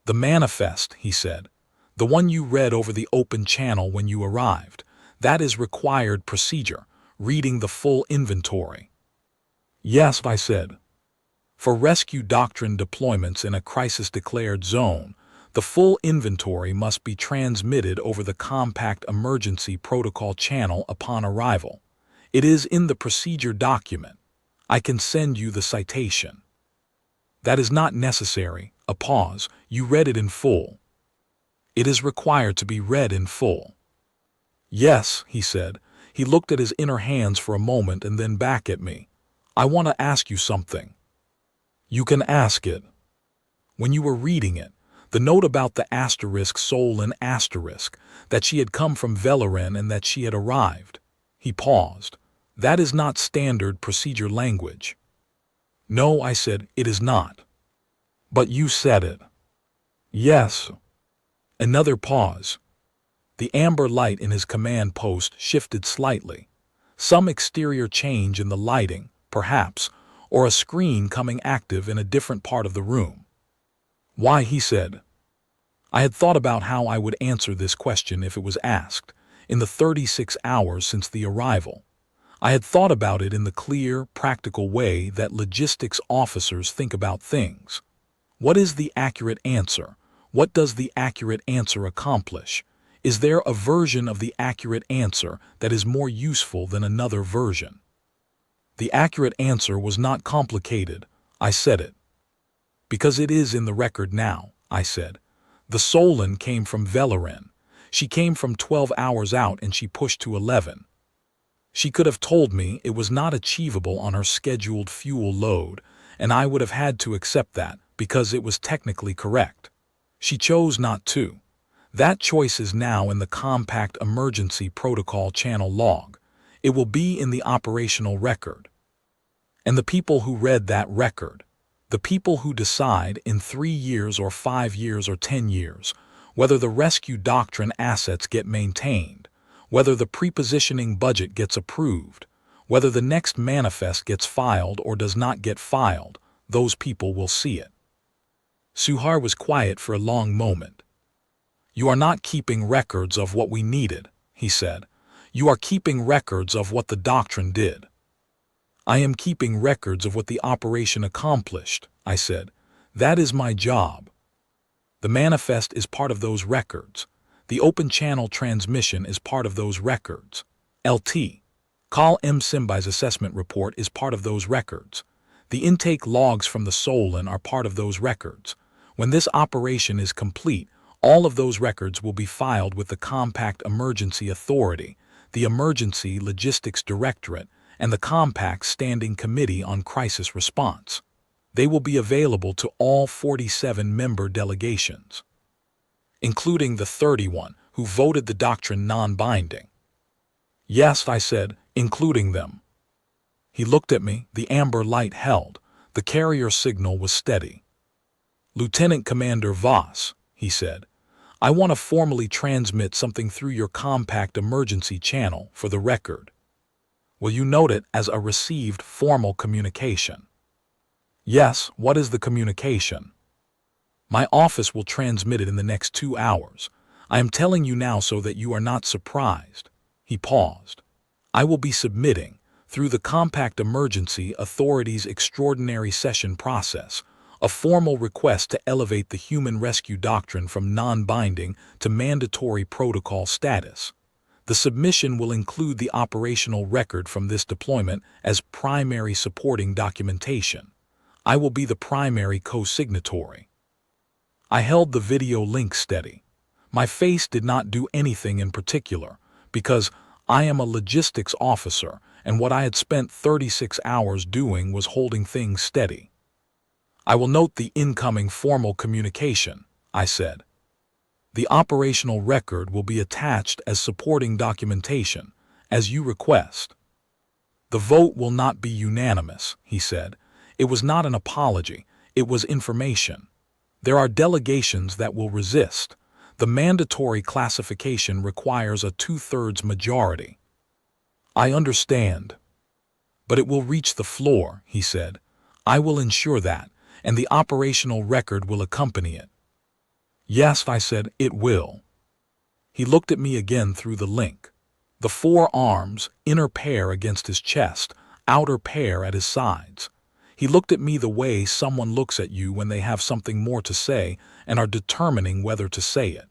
"The manifest," he said. "The one you read over the open channel when you arrived. That is required procedure, reading the full inventory." "Yes," I said. "For rescue doctrine deployments in a crisis-declared zone, the full inventory must be transmitted over the compact emergency protocol channel upon arrival. It is in the procedure document. I can send you the citation." "That is not necessary." A pause. "You read it in full." "It is required to be read in full." "Yes," he said. He looked at his inner hands for a moment and then back at me. "I want to ask you something." "You can ask it." "When you were reading it, the note about the asterisk soul and asterisk, that she had come from Vhorrath-kin and that she had arrived." He paused. "That is not standard procedure language." "No," I said, "it is not." "But you said it." "Yes." Another pause. The amber light in his command post shifted slightly. Some exterior change in the lighting, perhaps, or a screen coming active in a different part of the room. "Why?" he said. I had thought about how I would answer this question if it was asked, in the 36 hours since the arrival. I had thought about it in the clear, practical way that logistics officers think about things. What is the accurate answer? What does the accurate answer accomplish? Is there a version of the accurate answer that is more useful than another version? The accurate answer was not complicated. I said it. "Because it is in the record now," I said. "The Solon came from Vhorrath-kin. She came from 12 hours out and she pushed to 11. She could have told me it was not achievable on her scheduled fuel load, and I would have had to accept that because it was technically correct. She chose not to. That choice is now in the compact emergency protocol channel log. It will be in the operational record. And the people who read that record, the people who decide in 3 years or 5 years or 10 years, whether the rescue doctrine assets get maintained, whether the prepositioning budget gets approved, whether the next manifest gets filed or does not get filed, those people will see it." Suhar was quiet for a long moment. "You are not keeping records of what we needed," he said. "You are keeping records of what the doctrine did." "I am keeping records of what the operation accomplished," I said. "That is my job." "The manifest is part of those records. The open channel transmission is part of those records. LT. Call M. Simbai's assessment report is part of those records. The intake logs from the Solon are part of those records. When this operation is complete, all of those records will be filed with the Compact Emergency Authority, the Emergency Logistics Directorate, and the Compact Standing Committee on Crisis Response. They will be available to all 47 member delegations, including the 31 who voted the doctrine non-binding." "Yes," I said, "including them." He looked at me. The amber light held. The carrier signal was steady. "Lieutenant Commander Voss," he said, "I want to formally transmit something through your compact emergency channel for the record. Will you note it as a received formal communication?" "Yes, what is the communication?" "My office will transmit it in the next 2 hours. I am telling you now so that you are not surprised." He paused. "I will be submitting, through the Compact Emergency Authority's extraordinary session process, a formal request to elevate the Human Rescue Doctrine from non-binding to mandatory protocol status. The submission will include the operational record from this deployment as primary supporting documentation. I will be the primary co-signatory. I held the video link steady. My face did not do anything in particular, because I am a logistics officer, and what I had spent 36 hours doing was holding things steady. I will note the incoming formal communication, I said. The operational record will be attached as supporting documentation, as you request. The vote will not be unanimous, he said. It was not an apology, it was information. There are delegations that will resist. The mandatory classification requires a 2/3 majority. I understand. But it will reach the floor, he said. I will ensure that, and the operational record will accompany it. Yes, I said, it will. He looked at me again through the link. The 4 arms, inner pair against his chest, outer pair at his sides. He looked at me the way someone looks at you when they have something more to say and are determining whether to say it.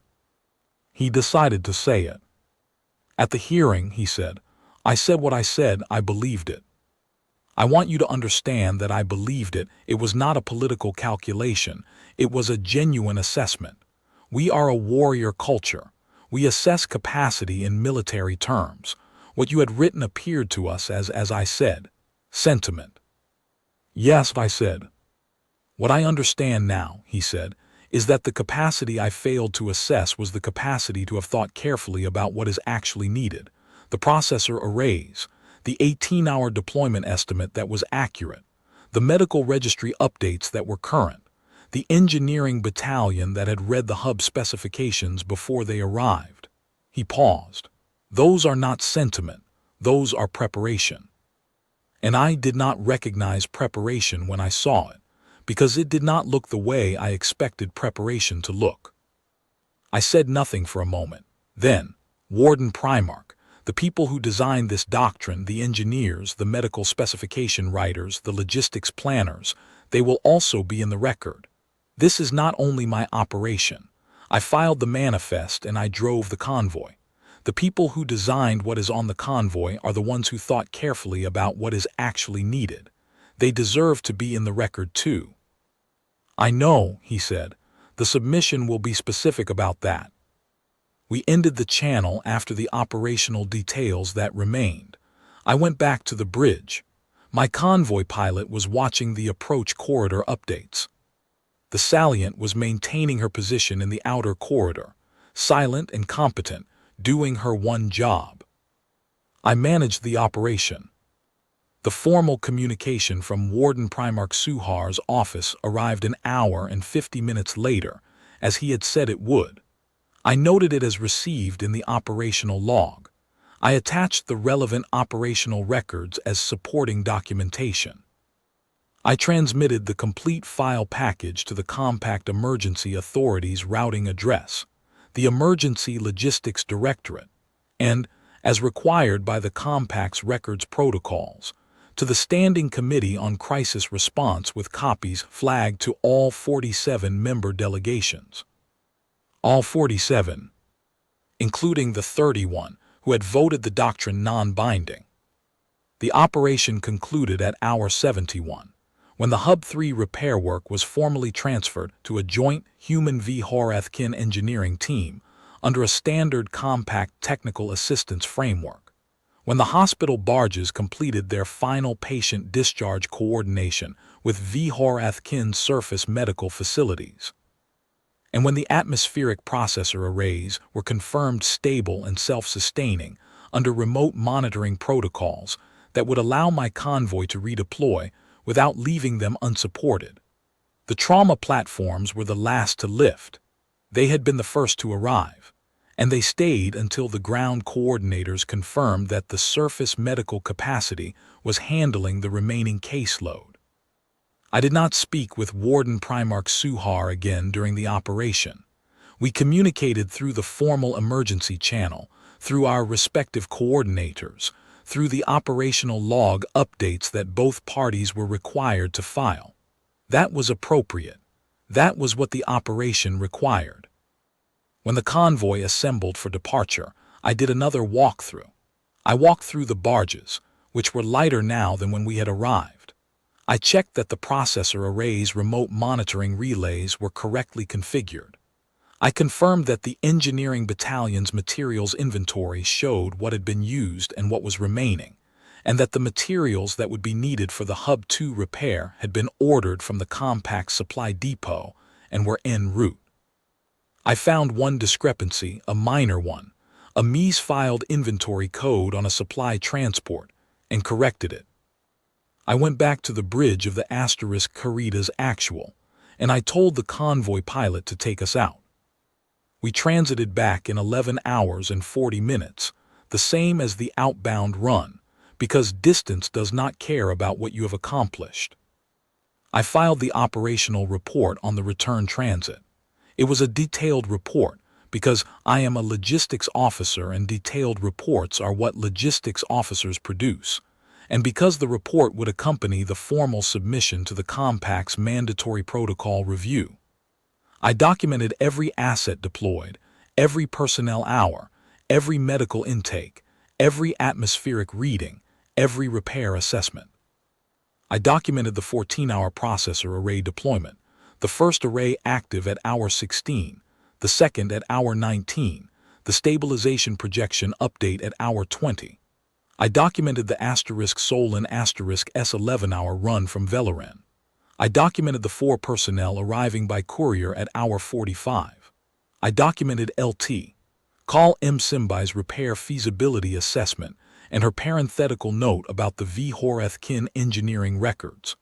He decided to say it. At the hearing, he said, I said what I said, I believed it. I want you to understand that I believed it. It was not a political calculation. It was a genuine assessment. We are a warrior culture. We assess capacity in military terms. What you had written appeared to us as I said, sentiment. Yes, I said. What I understand now, he said, is that the capacity I failed to assess was the capacity to have thought carefully about what is actually needed. The processor arrays, the 18-hour deployment estimate that was accurate, the medical registry updates that were current, the engineering battalion that had read the hub specifications before they arrived. He paused. Those are not sentiment, those are preparation. And I did not recognize preparation when I saw it, because it did not look the way I expected preparation to look. I said nothing for a moment. Then, Warden-Primarch, the people who designed this doctrine, the engineers, the medical specification writers, the logistics planners, they will also be in the record. This is not only my operation. I filed the manifest and I drove the convoy. The people who designed what is on the convoy are the ones who thought carefully about what is actually needed. They deserve to be in the record too. I know, he said. The submission will be specific about that. We ended the channel after the operational details that remained. I went back to the bridge. My convoy pilot was watching the approach corridor updates. The Salient was maintaining her position in the outer corridor, silent and competent, doing her one job. I managed the operation. The formal communication from Warden-Primarch Suhar's office arrived an hour and 50 minutes later, as he had said it would. I noted it as received in the operational log. I attached the relevant operational records as supporting documentation. I transmitted the complete file package to the Compact Emergency Authority's routing address, the Emergency Logistics Directorate, and, as required by the Compact's records protocols, to the Standing Committee on Crisis Response with copies flagged to all 47 member delegations. All 47, including the 31 who had voted the doctrine non-binding. The operation concluded at hour 71, when the Hub 3 repair work was formally transferred to a joint Human Vhorrath-kin engineering team under a standard compact technical assistance framework. When the hospital barges completed their final patient discharge coordination with Vhorrath-kin surface medical facilities. And when the atmospheric processor arrays were confirmed stable and self-sustaining under remote monitoring protocols that would allow my convoy to redeploy without leaving them unsupported. The trauma platforms were the last to lift. They had been the first to arrive, and they stayed until the ground coordinators confirmed that the surface medical capacity was handling the remaining caseload. I did not speak with Warden-Primarch Suhar again during the operation. We communicated through the formal emergency channel, through our respective coordinators, through the operational log updates that both parties were required to file. That was appropriate. That was what the operation required. When the convoy assembled for departure, I did another walkthrough. I walked through the barges, which were lighter now than when we had arrived. I checked that the processor array's remote monitoring relays were correctly configured. I confirmed that the engineering battalion's materials inventory showed what had been used and what was remaining, and that the materials that would be needed for the Hub 2 repair had been ordered from the compact supply depot and were en route. I found one discrepancy, a minor one, a misfiled inventory code on a supply transport, and corrected it. I went back to the bridge of the *Caritas Actual, and I told the convoy pilot to take us out. We transited back in 11 hours and 40 minutes, the same as the outbound run, because distance does not care about what you have accomplished. I filed the operational report on the return transit. It was a detailed report, because I am a logistics officer and detailed reports are what logistics officers produce, and because the report would accompany the formal submission to the Compact's mandatory protocol review. I documented every asset deployed, every personnel hour, every medical intake, every atmospheric reading, every repair assessment. I documented the 14-hour processor array deployment, the first array active at hour 16, the second at hour 19, the stabilization projection update at hour 20. I documented the *Solon *S11-hour run from Vhorrath-kin. I documented the 4 personnel arriving by courier at hour 45. I documented LT. Call M. Simbi's repair feasibility assessment and her parenthetical note about the Vhorrath-kin engineering records.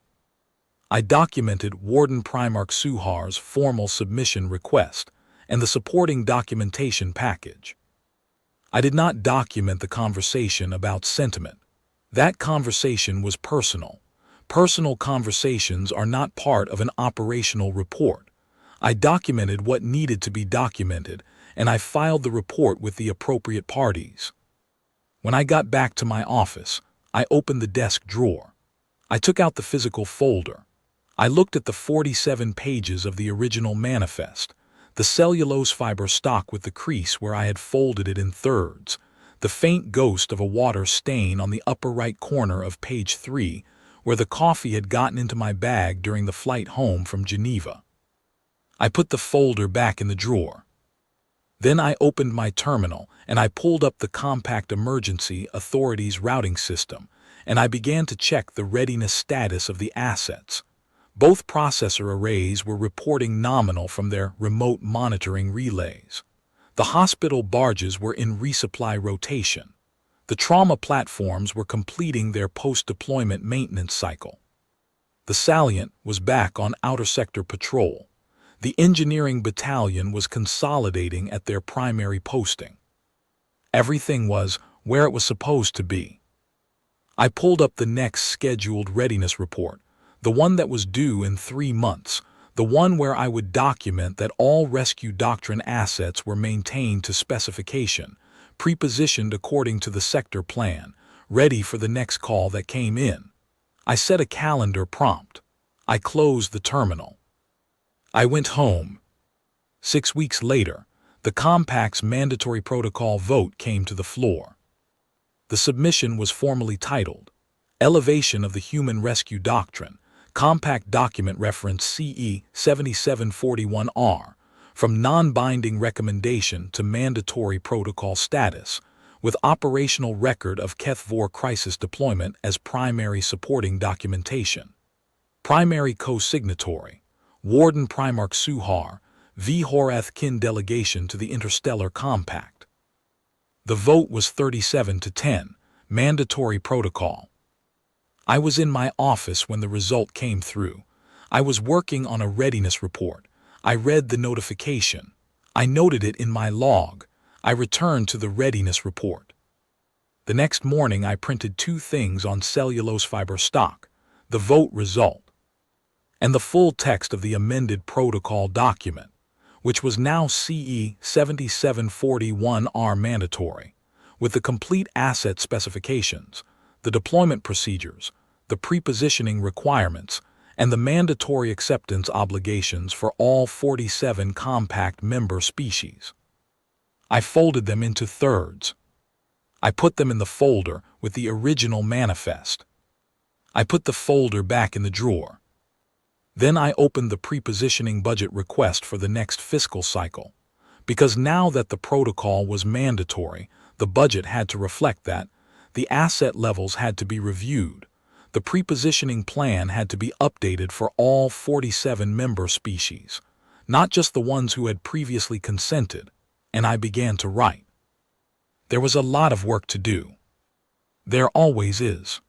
I documented Warden-Primarch Suhar's formal submission request and the supporting documentation package. I did not document the conversation about sentiment. That conversation was personal. Personal conversations are not part of an operational report. I documented what needed to be documented, and I filed the report with the appropriate parties. When I got back to my office, I opened the desk drawer. I took out the physical folder. I looked at the 47 pages of the original manifest, the cellulose fiber stock with the crease where I had folded it in thirds, the faint ghost of a water stain on the upper right corner of page 3, where the coffee had gotten into my bag during the flight home from Geneva. I put the folder back in the drawer. Then I opened my terminal and I pulled up the Compact Emergency Authority's routing system, and I began to check the readiness status of the assets. Both processor arrays were reporting nominal from their remote monitoring relays. The hospital barges were in resupply rotation. The trauma platforms were completing their post-deployment maintenance cycle. The Salient was back on outer sector patrol. The engineering battalion was consolidating at their primary posting. Everything was where it was supposed to be. I pulled up the next scheduled readiness report, the one that was due in 3 months, the one where I would document that all Rescue Doctrine assets were maintained to specification, prepositioned according to the sector plan, ready for the next call that came in. I set a calendar prompt. I closed the terminal. I went home. 6 weeks later, the Compact's mandatory protocol vote came to the floor. The submission was formally titled, Elevation of the Human Rescue Doctrine, Compact Document Reference CE 7741R, from non-binding recommendation to mandatory protocol status, with operational record of Keth-Vorr crisis deployment as primary supporting documentation. Primary co-signatory, Warden-Primarch Suhar, Vhorrath-kin delegation to the Interstellar Compact. The vote was 37-10, mandatory protocol. I was in my office when the result came through. I was working on a readiness report. I read the notification. I noted it in my log. I returned to the readiness report. The next morning I printed 2 things on cellulose fiber stock, the vote result, and the full text of the amended protocol document, which was now CE 7741R mandatory, with the complete asset specifications, the deployment procedures, the prepositioning requirements, and the mandatory acceptance obligations for all 47 compact member species. I folded them into thirds. I put them in the folder with the original manifest. I put the folder back in the drawer. Then I opened the pre-positioning budget request for the next fiscal cycle. Because now that the protocol was mandatory, the budget had to reflect that. The asset levels had to be reviewed. The pre-positioning plan had to be updated for all 47 member species, not just the ones who had previously consented, and I began to write. There was a lot of work to do. There always is.